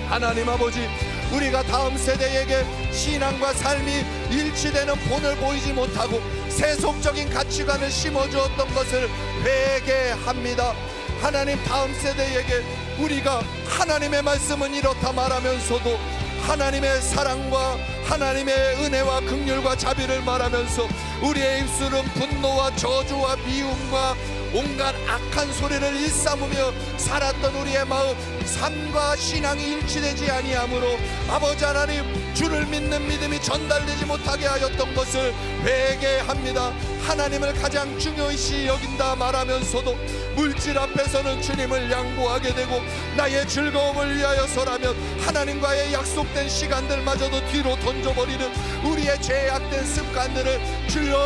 하나님 아버지 우리가 다음 세대에게 신앙과 삶이 일치되는 본을 보이지 못하고 세속적인 가치관을 심어주었던 것을 회개합니다. 하나님 다음 세대에게 우리가 하나님의 말씀은 이렇다 말하면서도 하나님의 사랑과 하나님의 은혜와 긍휼과 자비를 말하면서 우리의 입술은 분노와 저주와 미움과 온갖 악한 소리를 일삼으며 살았던 우리의 마음 삶과 신앙이 일치되지 아니하므로 아버지 하나님 주를 믿는 믿음이 전달되지 못하게 하였던 것을 회개합니다. 하나님을 가장 중요시 여긴다 말하면서도 물질 앞에서는 주님을 양보하게 되고 나의 즐거움을 위하여서라면 하나님과의 약속된 시간들마저도 뒤로 던져버리는 우리의 죄악된 습관들을 주여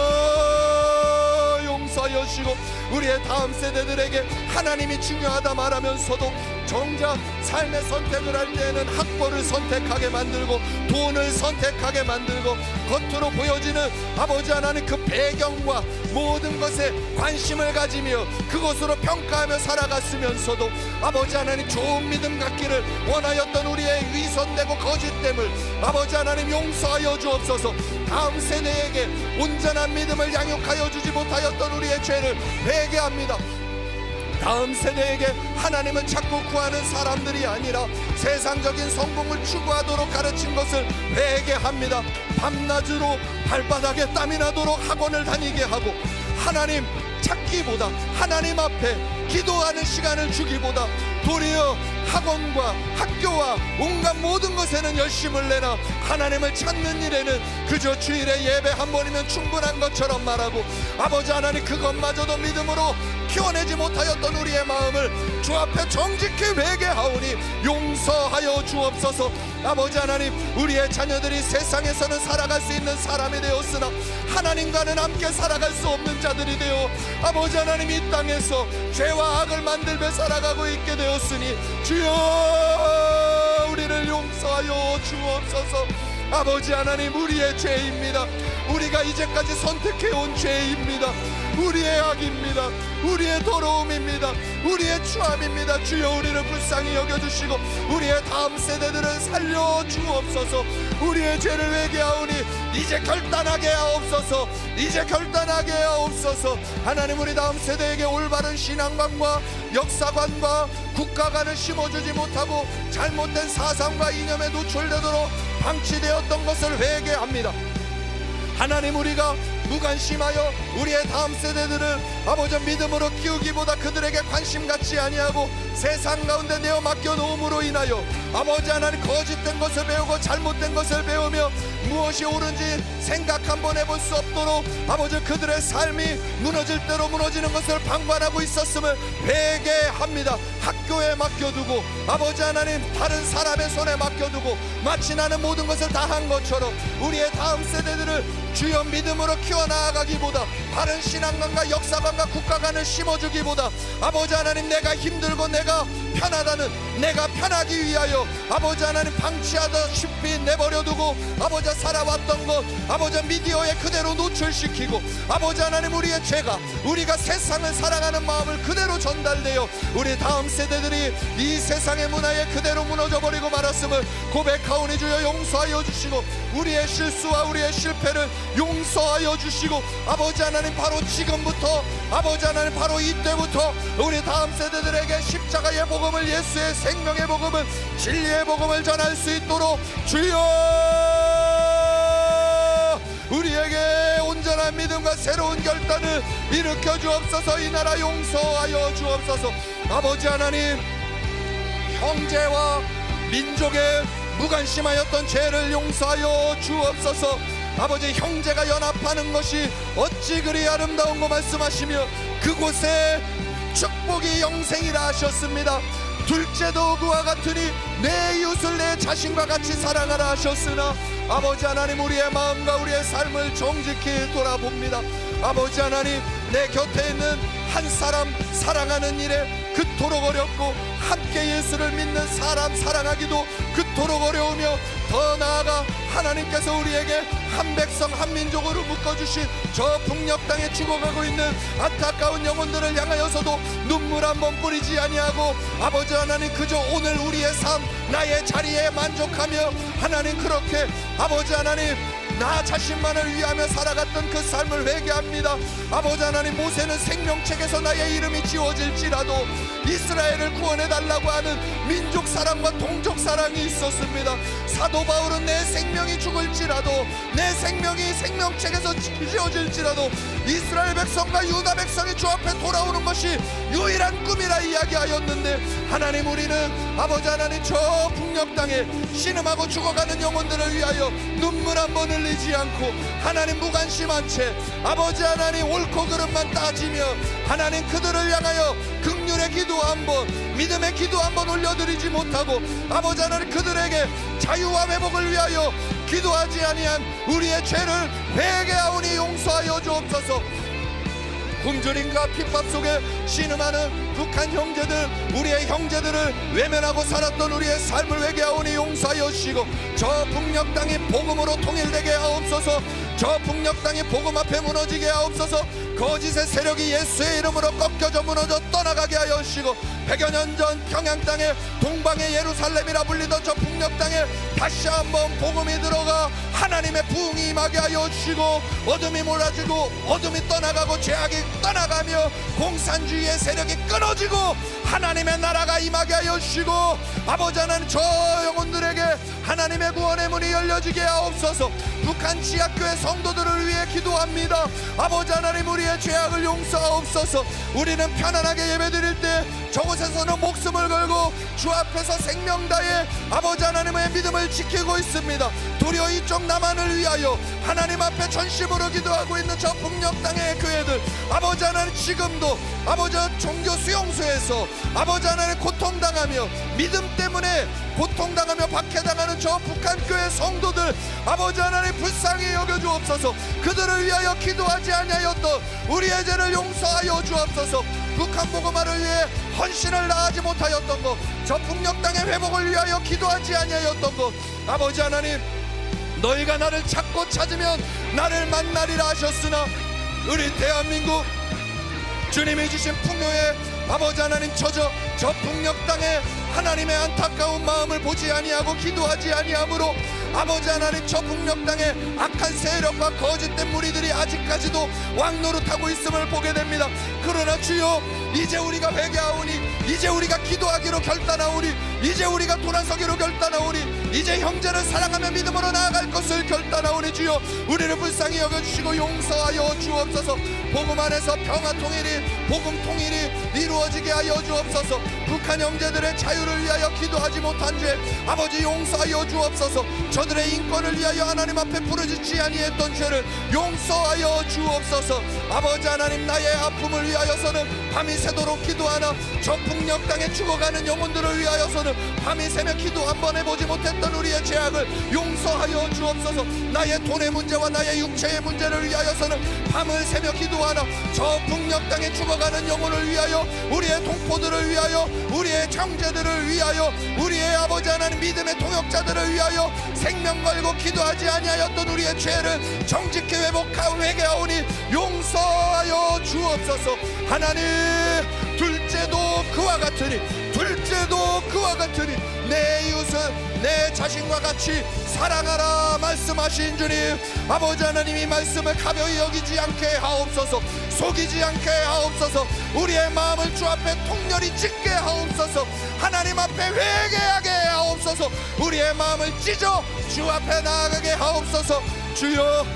용서하여 주시고 우리의 다음 세대들에게 하나님이 중요하다 말하면서도 정작 삶의 선택을 할 때에는 학벌을 선택하게 만들고 돈을 선택하게 만들고 겉으로 보여지는 아버지 하나님 그 배경과 모든 것에 관심을 가지며 그것으로 평가하며 살아갔으면서도 아버지 하나님 좋은 믿음 갖기를 원하였던 우리의 위선되고 거짓됨을 아버지 하나님 용서하여 주옵소서. 다음 세대에게 온전한 믿음을 양육하여 주지 못하였던 우리의 죄를 회개합니다. 다음 세대에게 하나님을 찾고 구하는 사람들이 아니라 세상적인 성공을 추구하도록 가르친 것을 회개합니다. 밤낮으로 발바닥에 땀이 나도록 학원을 다니게 하고 하나님 찾기보다, 하나님 앞에 기도하는 시간을 주기보다 도리어 학원과 학교와 온갖 모든 것에는 열심을 내나 하나님을 찾는 일에는 그저 주일에 예배 한 번이면 충분한 것처럼 말하고, 아버지 하나님, 그것마저도 믿음으로 키워내지 못하였던 우리의 마음을 주 앞에 정직히 회개하오니 용서하여 주옵소서. 아버지 하나님, 우리의 자녀들이 세상에서는 살아갈 수 있는 사람이 되었으나 하나님과는 함께 살아갈 수 없는 자들이 되어 아버지 하나님, 이 땅에서 죄와 악을 만들며 살아가고 있게 되었으니 주여 우리를 용서하여 주옵소서. 아버지 하나님, 우리의 죄입니다. 우리가 이제까지 선택해온 죄입니다. 우리의 악입니다. 우리의 더러움입니다. 우리의 추함입니다. 주여 우리를 불쌍히 여겨주시고 우리의 다음 세대들을 살려주옵소서. 우리의 죄를 회개하오니 이제 결단하게 하옵소서. 이제 결단하게 하옵소서. 하나님, 우리 다음 세대에게 올바른 신앙관과 역사관과 국가관을 심어주지 못하고 잘못된 사상과 이념에 노출되도록 방치되었던 것을 회개합니다. 하나님, 우리가 무관심하여 우리의 다음 세대들을 아버지 믿음으로 키우기보다 그들에게 관심 갖지 아니하고 세상 가운데 내어 맡겨놓음으로 인하여 아버지 하나님, 거짓된 것을 배우고 잘못된 것을 배우며 무엇이 옳은지 생각 한번 해볼 수 없도록 아버지 그들의 삶이 무너질 대로 무너지는 것을 방관하고 있었음을 회개합니다. 학교에 맡겨두고 아버지 하나님, 다른 사람의 손에 맡겨두고 마치 나는 모든 것을 다 한 것처럼 우리의 다음 세대들을 주여 믿음으로 키워나가기보다 다른 신앙관과 역사관과 국가관을 심어주기보다 아버지 하나님, 내가 힘들고 내가 편하다는, 내가 편하기 위하여 아버지 하나님 방치하다시피 내버려두고 아버지 살아왔던 것 아버지 미디어에 그대로 노출시키고 아버지 하나님, 우리의 죄가, 우리가 세상을 사랑하는 마음을 그대로 전달되어 우리 다음 세대들이 이 세상의 문화에 그대로 무너져버리고 말았음을 고백하오니 주여 용서하여 주시고 우리의 실수와 우리의 실패를 용서하여 주시고 아버지 하나님, 바로 지금부터 아버지 하나님, 바로 이때부터 우리 다음 세대들에게 십자가의 복음을, 예수의 생명의 복음을, 진리의 복음을 전할 수 있도록 주여 우리에게 온전한 믿음과 새로운 결단을 일으켜 주옵소서. 이 나라 용서하여 주옵소서. 아버지 하나님, 형제와 민족의 무관심하였던 죄를 용서하여 주옵소서. 아버지, 형제가 연합하는 것이 어찌 그리 아름다운 거 말씀하시며 그곳에 축복이 영생이라 하셨습니다. 둘째도 그와 같으니 내 이웃을 내 자신과 같이 사랑하라 하셨으나 아버지 하나님, 우리의 마음과 우리의 삶을 정직히 돌아봅니다. 아버지 하나님, 내 곁에 있는 한 사람 사랑하는 일에 그토록 어렵고 함께 예수를 믿는 사람 사랑하기도 그토록 어려우며 더 나아가 하나님께서 우리에게 한 백성 한 민족으로 묶어주신 저 북녘 땅에 죽어가고 있는 안타까운 영혼들을 향하여서도 눈물 한 번 뿌리지 아니하고 아버지 하나님, 그저 오늘 우리의 삶 나의 자리에 만족하며 하나님, 그렇게 아버지 하나님 나 자신만을 위하며 살아갔던 그 삶을 회개합니다. 아버지 하나님, 모세는 생명책에서 나의 이름이 지워질지라도 이스라엘을 구원해달라고 하는 민족 사랑과 동족 사랑이 있었습니다. 사도 바울은 내 생명이 죽을지라도, 내 생명이 생명책에서 지워질지라도 이스라엘 백성과 유다 백성이 주 앞에 돌아오는 것이 유일한 꿈이라 이야기하였는데 하나님, 우리는 아버지 하나님 저 북녘 땅에 신음하고 죽어가는 영혼들을 위하여 눈물 한 번 흘리지 않고 하나님 무관심한 채 아버지 하나님 옳고 그름만 따지며 하나님 그들을 향하여 긍휼의 기도 한번, 믿음의 기도 한번 올려드리지 못하고 아버지 하나님 그들에게 자유와 회복을 위하여 기도하지 아니한 우리의 죄를 회개하오니 용서하여 주옵소서. 굶주림과 핍박 속에 신음하는 북한 형제들, 우리의 형제들을 외면하고 살았던 우리의 삶을 회개하오니 용서하여 주시고 저 북녘 땅이 복음으로 통일되게 하옵소서. 저 북녘 땅이 복음 앞에 무너지게 하옵소서. 거짓의 세력이 예수의 이름으로 꺾여져 무너져 떠나가게 하여 주시고 100여 년 전 평양 땅에 동방의 예루살렘이라 불리던 저 북녘 땅에 다시 한번 복음이 들어가 하나님의 부흥이 임하게 하여 주시고 어둠이 몰아지고 어둠이 떠나가고 죄악이 떠나가며 공산주의의 세력이 끊어지고 하나님의 나라가 임하게 하여 주시고 아버지 하나님 저 영혼들에게 하나님의 구원의 문이 열려지게 하옵소서. 북한 북한 지하교회 성도들을 위해 기도합니다. 아버지 하나님, 우리의 죄악을 용서하옵소서. 우리는 편안하게 예배드릴 때 저곳에서는 목숨을 걸고 주 앞에서 생명 다해 아버지 하나님의 믿음을 지키고 있습니다. 도리어 이쪽 남한을 위하여 하나님 앞에 전심으로 기도하고 있는 저 북녘 땅의 교회들, 아버지 하나님, 지금도 아버지 종교 수용소에서 아버지 하나님 고통당하며 믿음 때문에 고통당하며 박해당하는 저 북한 교회 성도들, 아버지 하나님 불쌍히 여겨주옵소서. 그들을 위하여 기도하지 아니하였던 우리의 죄를 용서하여 주옵소서. 북한 복음화를 위해 헌신을 다하지 못하였던 것, 저 북녘 땅의 회복을 위하여 기도하지 아니하였던 것, 아버지 하나님, 너희가 나를 찾고 찾으면 나를 만나리라 하셨으나 우리 대한민국 주님이 주신 풍요에 아버지 하나님 저 북녘 땅에 하나님의 안타까운 마음을 보지 아니하고 기도하지 아니하므로 아버지 하나님, 저 북녘 땅에 악한 세력과 거짓된 무리들이 아직까지도 왕노릇하고 있음을 보게 됩니다. 그러나 주여, 이제 우리가 회개하오니, 이제 우리가 기도하기로 결단하오니, 이제 우리가 돌아서기로 결단하오니, 이제 형제를 사랑하며 믿음으로 나아갈 것을 결단하오니 주여, 우리를 불쌍히 여겨주시고 용서하여 주옵소서. 복음 안에서 평화 통일이, 복음 통일이 이루어지게 하여 주옵소서. 북한 형제들의 자유를 위하여 기도하지 못한 죄 아버지 용서하여 주옵소서. 저들의 인권을 위하여 하나님 앞에 부르짖지 아니했던 죄를 용서하여 주옵소서. 아버지 하나님, 나의 아픔을 위하여서는 밤이 새도록 기도하나 저 북녘 땅에 죽어가는 영혼들을 위하여서는 밤이 새며 기도 한번 해보지 못했던 우리의 죄악을 용서하여 주옵소서. 나의 돈의 문제와 나의 육체의 문제를 위하여서는 밤을 새며 기도하나 저 북녘 땅에 죽어가는 영혼을 위하여, 우리의 동포들을 위하여, 우리의 형제들을 위하여, 우리의 아버지 하나님 믿음의 동역자들을 위하여 생명 걸고 기도하지 아니하였던 우리의 죄를 정직히 회복하고 회개하오니 용서하여 주옵소서. 하나님, 둘째도 그와 같으니 내 이웃은 내 자신과 같이 사랑하라 말씀하신 주님, 아버지 하나님, 이 말씀을 가벼이 여기지 않게 하옵소서. 속이지 않게 하옵소서. 우리의 마음을 주 앞에 통렬히 찢게 하옵소서. 하나님 앞에 회개하게 하옵소서. 우리의 마음을 찢어 주 앞에 나아가게 하옵소서. 주여,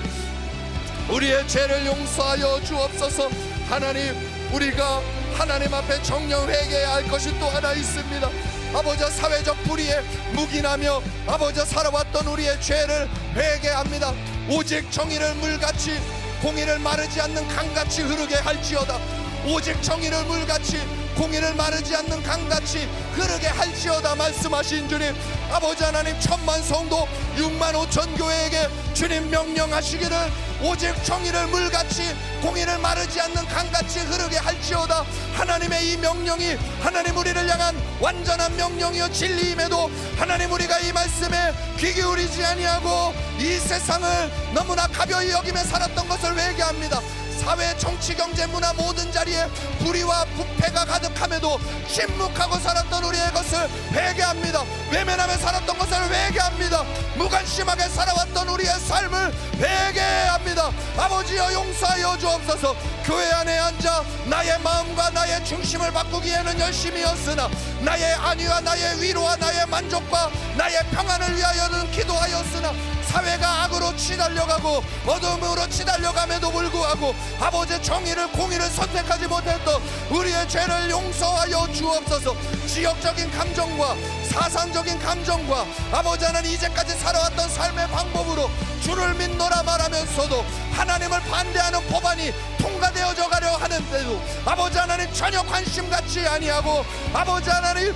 우리의 죄를 용서하여 주옵소서. 하나님, 우리가 하나님 앞에 정령 회개해야 할 것이 또 하나 있습니다. 아버지, 사회적 불의에 묵인하며 아버지 살아왔던 우리의 죄를 회개합니다. 오직 정의를 물같이, 공의를 마르지 않는 강같이 흐르게 할지어다. 오직 정의를 물같이, 공의를 마르지 않는 강같이 흐르게 할지어다 말씀하신 주님, 아버지 하나님, 1000만 성도 6만 5천 교회에게 주님 명령하시기를 오직 정의를 물같이, 공의를 마르지 않는 강같이 흐르게 할지어다. 하나님의 이 명령이 하나님 우리를 향한 완전한 명령이요 진리임에도 하나님, 우리가 이 말씀에 귀 기울이지 아니하고 이 세상을 너무나 가벼이 여기며 살았던 것을 회개합니다. 사회, 정치, 경제, 문화 모든 자리에 불의와 부패가 가득함에도 침묵하고 살았던 우리의 것을 회개합니다. 외면하며 살았던 것을 회개합니다. 무관심하게 살아왔던 우리의 삶을 회개합니다. 아버지여, 용서하여 주옵소서. 교회 안에 앉아 나의 마음과 나의 중심을 바꾸기에는 열심히였으나 나의 안위와 나의 위로와 나의 만족과 나의 평안을 위하여는 기도하였으나 사회가 악으로 치달려가고 어둠으로 치달려감에도 불구하고 아버지 정의를, 공의를 선택하지 못했던 우리의 죄를 용서하여 주옵소서. 지역적인 감정과 사상적인 감정과 아버지 하나님, 이제까지 살아왔던 삶의 방법으로 주를 믿노라 말하면서도 하나님을 반대하는 법안이 통과되어져 가려 하는데도 아버지 하나님 전혀 관심 갖지 아니하고 아버지 하나님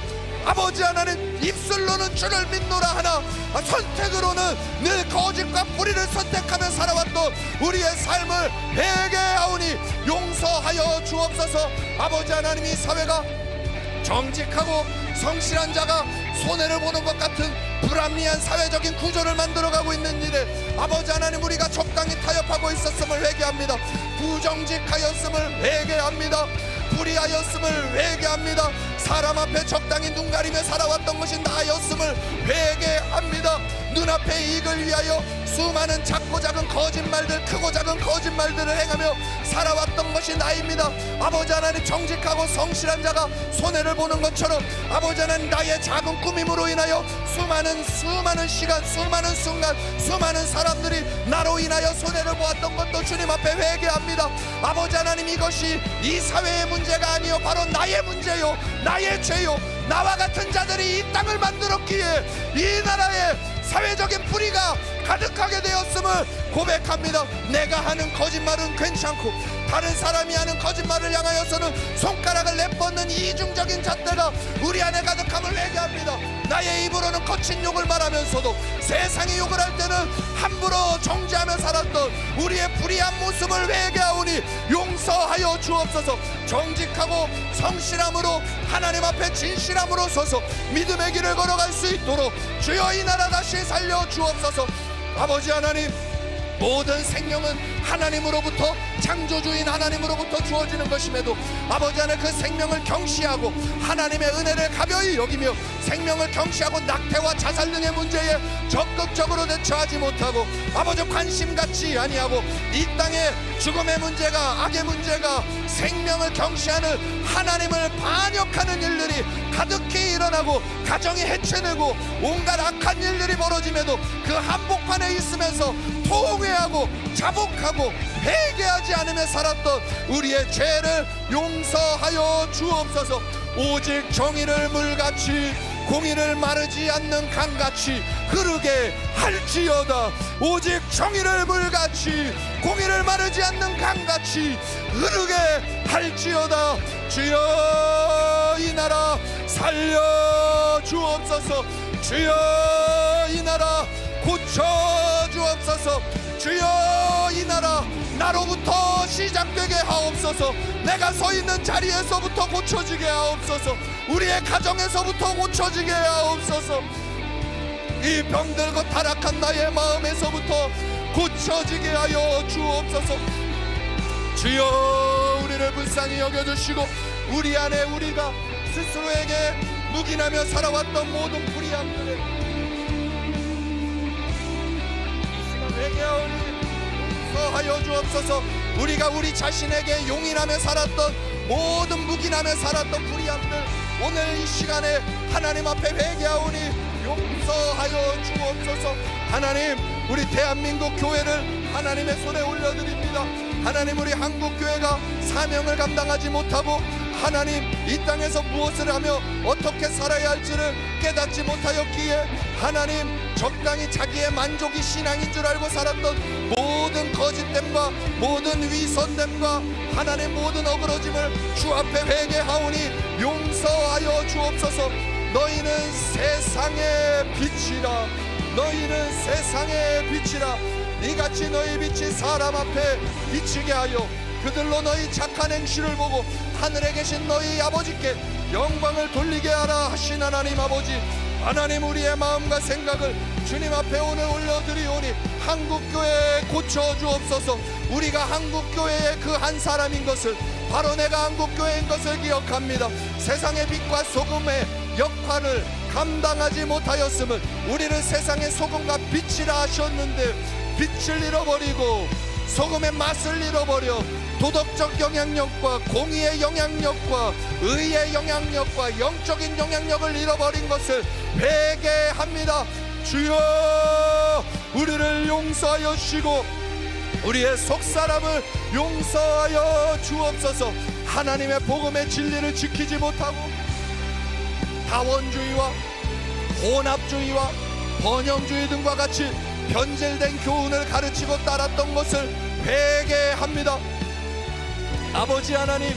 입술로는 주를 믿노라 하나 선택으로는 늘 거짓과 불의를 선택하며 살아왔던 우리의 삶을 회개하오니 용서하여 주옵소서. 아버지 하나님, 이 사회가 정직하고 성실한 자가 손해를 보는 것 같은 불합리한 사회적인 구조를 만들어가고 있는 일에 아버지 하나님, 우리가 적당히 타협하고 있었음을 회개합니다. 부정직하였음을 회개합니다. 불의하였음을 회개합니다. 사람 앞에 적당히 눈 가리며 살아왔던 것이 나였음을 회개합니다. 눈앞의 이익을 위하여 수많은 작고 작은 거짓말들, 크고 작은 거짓말들을 행하며 살아왔던 보았던 것이 나입니다. 아버지 하나님, 정직하고 성실한 자가 손해를 보는 것처럼 아버지 하나님, 나의 작은 꾸밈으로 인하여 수많은 시간, 수많은 순간, 수많은 사람들이 나로 인하여 손해를 보았던 것도 주님 앞에 회개합니다. 아버지 하나님, 이것이 이 사회의 문제가 아니요 바로 나의 문제요, 나의 죄요. 나와 같은 자들이 이 땅을 만들었기에 이 나라에 사회적인 불의가 가득하게 되었음을 고백합니다. 내가 하는 거짓말은 괜찮고 다른 사람이 하는 거짓말을 향하여서는 손가락을 내뻗는 이중적인 잣대가 우리 안에 가득함을 회개합니다. 나의 입으로는 거친 욕을 말하면서도 세상이 욕을 할 때는 함부로 정죄하며 살았던 우리의 불의한 모습을 회개하오니 용서하여 주옵소서. 정직하고 성실함으로 하나님 앞에 진실함으로 서서 믿음의 길을 걸어갈 수 있도록 주여 이 나라 다시 살려 주옵소서. 아버지 하나님, 모든 생명은 하나님으로부터, 창조주인 하나님으로부터 주어지는 것임에도 아버지 하나님, 그 생명을 경시하고 하나님의 은혜를 가벼이 여기며 생명을 경시하고 낙태와 자살 등의 문제에 적극적으로 대처하지 못하고 아버지 관심 갖지 아니하고 이 땅의 죽음의 문제가, 악의 문제가 생명을 경시하는 하나님을 반역하는 일들이 가득히 일어나고 가정이 해체되고 온갖 악한 일들이 벌어짐에도 그 한복판에 있으면서 통회하고 자복하고 회개하지 않으며 살았던 우리의 죄를 용서하여 주옵소서. 오직 정의를 물같이 공의를 마르지 않는 강같이 흐르게 할지어다. 오직 정의를 물같이 공의를 마르지 않는 강같이 흐르게 할지어다. 주여 이 나라 살려 주옵소서. 주여 이 나라 고쳐 주옵소서. 주여 이 나라 나로부터 시작되게 하옵소서. 내가 서 있는 자리에서부터 고쳐지게 하옵소서. 우리의 가정에서부터 고쳐지게 하옵소서. 이 병들고 타락한 나의 마음에서부터 고쳐지게 하여 주옵소서. 주여 우리를 불쌍히 여겨주시고 우리 안에 우리가 스스로에게 묵인하며 살아왔던 모든 불의함들을 회개하오니 용서하여 주옵소서. 우리가 우리 자신에게 용인하며 살았던 모든 묵인하며 살았던 불의함들 오늘 이 시간에 하나님 앞에 회개하오니 용서하여 주옵소서. 하나님, 우리 대한민국 교회를 하나님의 손에 올려드립니다. 하나님, 우리 한국교회가 사명을 감당하지 못하고 하나님 이 땅에서 무엇을 하며 어떻게 살아야 할지를 깨닫지 못하였기에 하나님 적당히 자기의 만족이 신앙인 줄 알고 살았던 모든 거짓됨과 모든 위선됨과 하나님 모든 어그러짐을 주 앞에 회개하오니 용서하여 주옵소서. 너희는 세상의 빛이라. 너희는 세상의 빛이라. 이같이 너희 빛이 사람 앞에 비치게 하여 그들로 너희 착한 행실을 보고 하늘에 계신 너희 아버지께 영광을 돌리게 하라 하신 하나님 아버지, 하나님 우리의 마음과 생각을 주님 앞에 오늘 올려드리오니 한국교회에 고쳐주옵소서. 우리가 한국교회의 그 한 사람인 것을, 바로 내가 한국교회인 것을 기억합니다. 세상의 빛과 소금의 역할을 감당하지 못하였음을, 우리를 세상의 소금과 빛이라 하셨는데 빛을 잃어버리고 소금의 맛을 잃어버려 도덕적 영향력과 공의의 영향력과 의의 영향력과 영적인 영향력을 잃어버린 것을 회개합니다. 주여 우리를 용서하여 주시고 우리의 속사람을 용서하여 주옵소서. 하나님의 복음의 진리를 지키지 못하고 다원주의와 혼합주의와 번영주의 등과 같이 변질된 교훈을 가르치고 따랐던 것을 회개합니다. 아버지 하나님,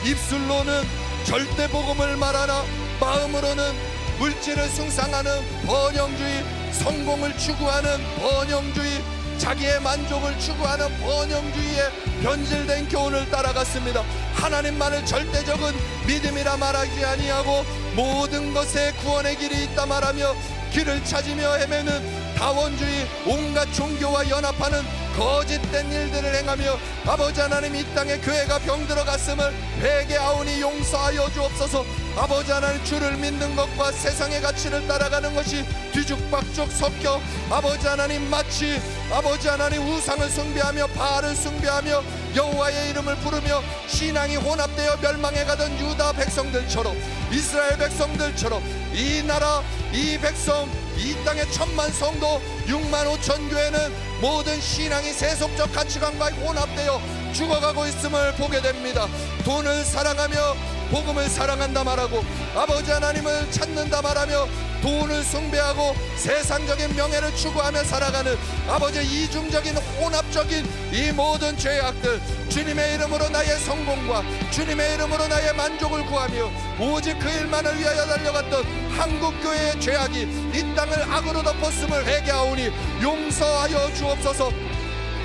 입술로는 절대 복음을 말하나 마음으로는 물질을 숭상하는 번영주의, 성공을 추구하는 번영주의, 자기의 만족을 추구하는 번영주의의 변질된 교훈을 따라갔습니다. 하나님만을 절대적인 믿음이라 말하지 아니하고 모든 것에 구원의 길이 있다 말하며 길을 찾으며 헤매는 다원주의, 온갖 종교와 연합하는 거짓된 일들을 행하며 아버지 하나님 이 땅에 교회가 병들어갔음을 회개하오니 용서하여 주옵소서. 아버지 하나님, 주를 믿는 것과 세상의 가치를 따라가는 것이 뒤죽박죽 섞여 아버지 하나님 마치 아버지 하나님 우상을 숭배하며 바알을 숭배하며 여호와의 이름을 부르며 신앙이 혼합되어 멸망해 가던 유다 백성들처럼 이스라엘 백성들처럼 이 나라 이 백성 이 땅의 1000만 성도 6만 5천 교회는 모든 신앙이 세속적 가치관과 혼합되어 죽어가고 있음을 보게 됩니다. 돈을 사랑하며 복음을 사랑한다 말하고 아버지 하나님을 찾는다 말하며 돈을 숭배하고 세상적인 명예를 추구하며 살아가는 아버지의 이중적인 혼합적인 이 모든 죄악들, 주님의 이름으로 나의 성공과 주님의 이름으로 나의 만족을 구하며 오직 그 일만을 위하여 달려갔던 한국교회의 죄악이 이 땅을 악으로 덮었음을 회개하오니 용서하여 주옵소서.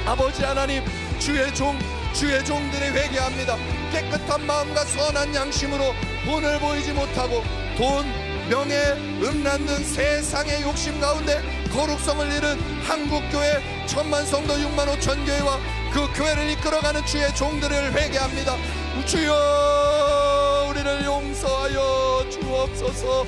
아버지 하나님, 주의 종들이 회개합니다. 깨끗한 마음과 선한 양심으로 돈을 보이지 못하고 돈, 명예, 음란 등 세상의 욕심 가운데 거룩성을 잃은 한국교회 1000만 성도 6만 5천 교회와 그 교회를 이끌어가는 주의 종들을 회개합니다. 주여, 우리를 용서하여 주옵소서.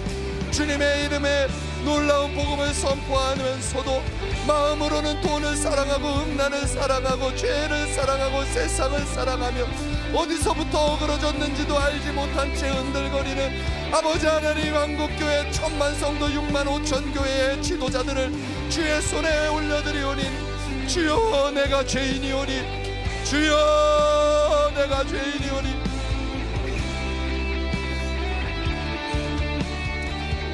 주님의 이름에 놀라운 복음을 선포하면서도 마음으로는 돈을 사랑하고 음란을 사랑하고 죄를 사랑하고 세상을 사랑하며 어디서부터 어그러졌는지도 알지 못한 채 흔들거리는 아버지 하나님, 한국교회 1000만 성도 6만 5천 교회의 지도자들을 주의 손에 올려드리오니 주여, 내가 죄인이오니 주여, 내가 죄인이오니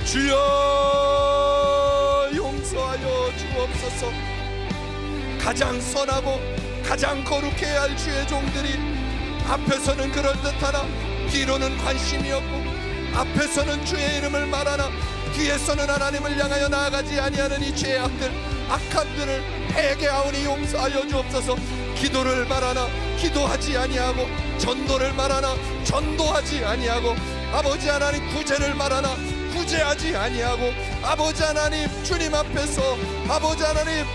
주여, 용서하여 주옵소서. 가장 선하고 가장 거룩해야 할 주의 종들이 앞에서는 그럴듯하나 뒤로는 관심이 없고 앞에서는 주의 이름을 말하나 뒤에서는 하나님을 향하여 나아가지 아니하는 이 죄악들, 악함들을 회개하오니 용서하여 주옵소서. 기도를 말하나 기도하지 아니하고 전도를 말하나 전도하지 아니하고 아버지 하나님 구제를 말하나 구제하지 아니하고 아버지 하나님, 주님 앞에서 아버지 하나님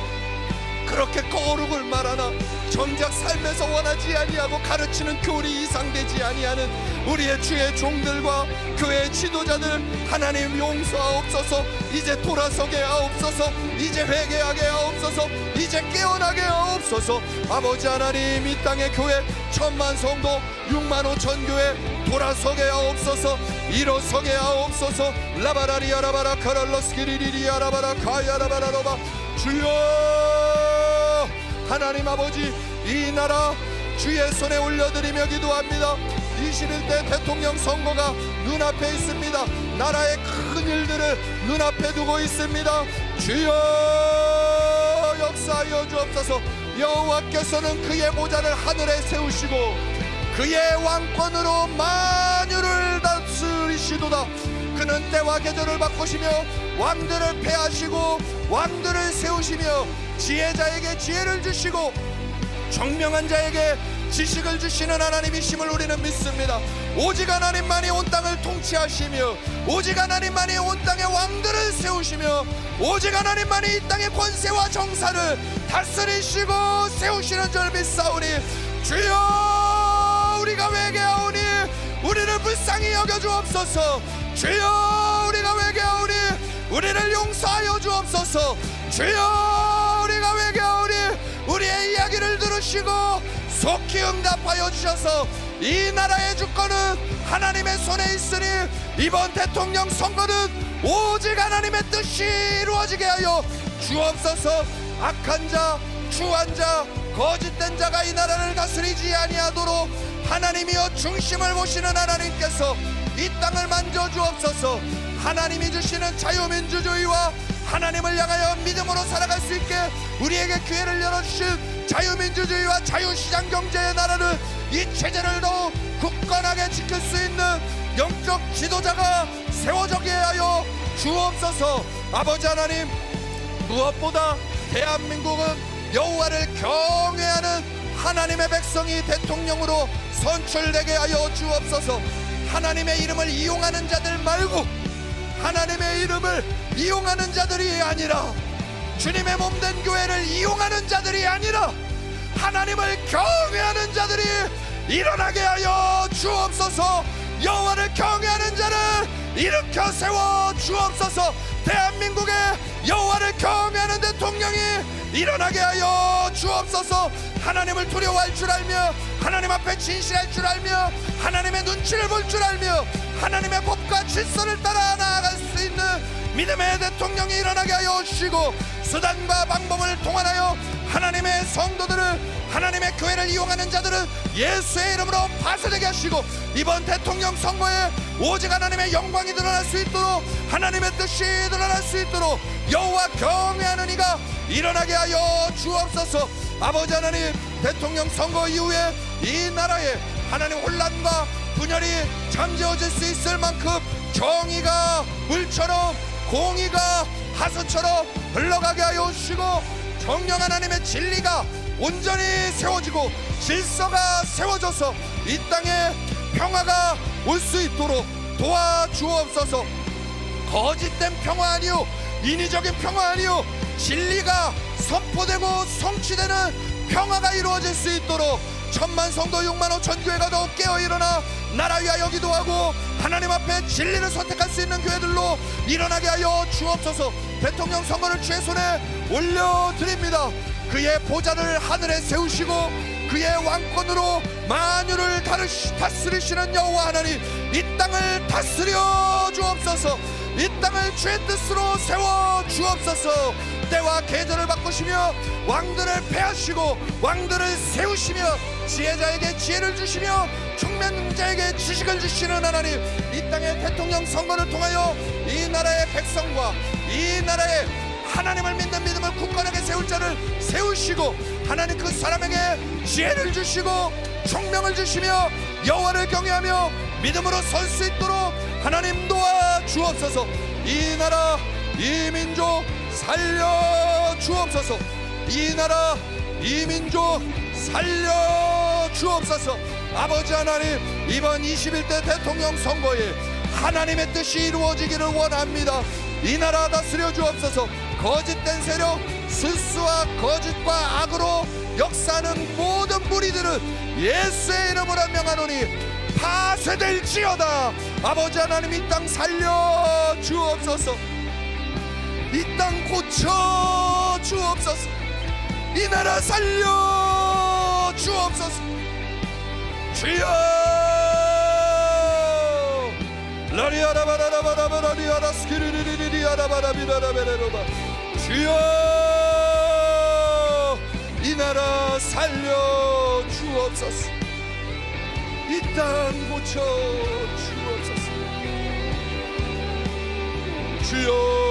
그렇게 거룩을 말하나 정작 삶에서 원하지 아니하고 가르치는 교리 이상되지 아니하는 우리의 주의 종들과 교회 지도자들 하나님 용서하옵소서. 이제 돌아서게 하옵소서. 이제 회개하게 하옵소서. 이제 깨어나게 하옵소서. 아버지 하나님, 이 땅의 교회 1000만 성도 6만 5천 교회 돌아서게 하옵소서. 일어서게 하옵소서. 라바라리아 라바라 카랄로스키리리리 아라바라 카야라바라로바. 주여, 하나님 아버지, 이 나라 주의 손에 올려드리며 기도합니다. 21대 대통령 선거가 눈앞에 있습니다. 나라의 큰 일들을 눈앞에 두고 있습니다. 주여, 역사하여 주옵소서. 여호와께서는 그의 보좌를 하늘에 세우시고 그의 왕권으로 만유를 다스리시도다. 그는 때와 계절을 바꾸시며 왕들을 패하시고 왕들을 세우시며 지혜자에게 지혜를 주시고 청명한 자에게 지식을 주시는 하나님이심을 우리는 믿습니다. 오직 하나님만이 온 땅을 통치하시며 오직 하나님만이 온 땅의 왕들을 세우시며 오직 하나님만이 이 땅의 권세와 정사를 다스리시고 세우시는 줄 믿사오니 주여, 우리가 회개하오니 우리를 불쌍히 여겨주옵소서. 주여, 우리가 회개하오니 우리를 용서하여 주옵소서. 주여, 우리가 회개하오니 우리의 이야기를 들으시고 속히 응답하여 주셔서 이 나라의 주권은 하나님의 손에 있으니 이번 대통령 선거는 오직 하나님의 뜻이 이루어지게 하여 주옵소서. 악한 자, 추한 자, 거짓된 자가 이 나라를 다스리지 아니하도록 하나님이여 중심을 보시는 하나님께서 이 땅을 만져주옵소서. 하나님이 주시는 자유민주주의와 하나님을 향하여 믿음으로 살아갈 수 있게 우리에게 기회를 열어주신 자유민주주의와 자유시장 경제의 나라를 이 체제를 더욱 굳건하게 지킬 수 있는 영적 지도자가 세워지게 하여 주옵소서. 아버지 하나님, 무엇보다 대한민국은 여호와를 경외하는 하나님의 백성이 대통령으로 선출되게 하여 주옵소서. 하나님의 이름을 이용하는 자들 말고 하나님의 이름을 이용하는 자들이 아니라 주님의 몸된 교회를 이용하는 자들이 아니라 하나님을 경외하는 자들이 일어나게 하여 주옵소서. 여호와를 경외하는 자를 일으켜 세워 주옵소서. 대한민국의 일어나게 하여 주옵소서. 하나님을 두려워할 줄 알며 하나님 앞에 진실할 줄 알며 하나님의 눈치를 볼 줄 알며 하나님의 법과 질서를 따라 나아갈 수 있는 믿음의 대통령이 일어나게 하여 주시고, 수단과 방법을 통하여 하나님의 성도들을, 하나님의 교회를 이용하는 자들은 예수의 이름으로 파쇄되게 하시고, 이번 대통령 선거에 오직 하나님의 영광이 드러날 수 있도록, 하나님의 뜻이 드러날 수 있도록 여호와 경외하는 이가 일어나게 하여 주옵소서. 아버지 하나님, 대통령 선거 이후에 이 나라에 하나님 혼란과 분열이 잠재워질 수 있을 만큼 정의가 물처럼, 공의가 하수처럼 흘러가게 하여 주시고, 정령 하나님의 진리가 온전히 세워지고 질서가 세워져서 이 땅에 평화가 올 수 있도록 도와주옵소서. 거짓된 평화 아니요, 인위적인 평화 아니요, 진리가 선포되고 성취되는 평화가 이루어질 수 있도록 천만 성도 6만 5천 교회가 더욱 깨어일어나 나라 위하여 기도하고 하나님 앞에 진리를 선택할 수 있는 교회들로 일어나게 하여 주옵소서. 대통령 선거를 주의 손에 올려드립니다. 그의 보좌를 하늘에 세우시고 그의 왕권으로 만유를 다스리시는 여호와 하나님, 이 땅을 다스려 주옵소서. 이 땅을 주의 뜻으로 세워 주옵소서. 때와 계절을 바꾸시며 왕들을 패하시고 왕들을 세우시며 지혜자에게 지혜를 주시며 총명자에게 지식을 주시는 하나님, 이 땅의 대통령 선거를 통하여 이 나라의 백성과 이 나라의 하나님을 믿는 믿음을 굳건하게 세울 자를 세우시고 하나님 그 사람에게 지혜를 주시고 총명을 주시며 여호와를 경외하며 믿음으로 설 수 있도록 하나님 도와 주옵소서. 이 나라 이 민족 살려 주옵소서. 이 나라 이 민족 살려 주옵소서. 아버지 하나님, 이번 21대 대통령 선거에 하나님의 뜻이 이루어지기를 원합니다. 이 나라 다스려 주옵소서. 거짓된 세력, 술수와 거짓과 악으로 역사하는 모든 무리들은 예수의 이름으로 명하노니 파쇄될지어다. 아버지 하나님, 이 땅 살려 주옵소서. 이 땅 고쳐 주옵소서. 이 나라 살려 주옵소서. 주여 주여 이 나라 살려 주옵소서. 이 땅 고쳐 주옵소서. 주여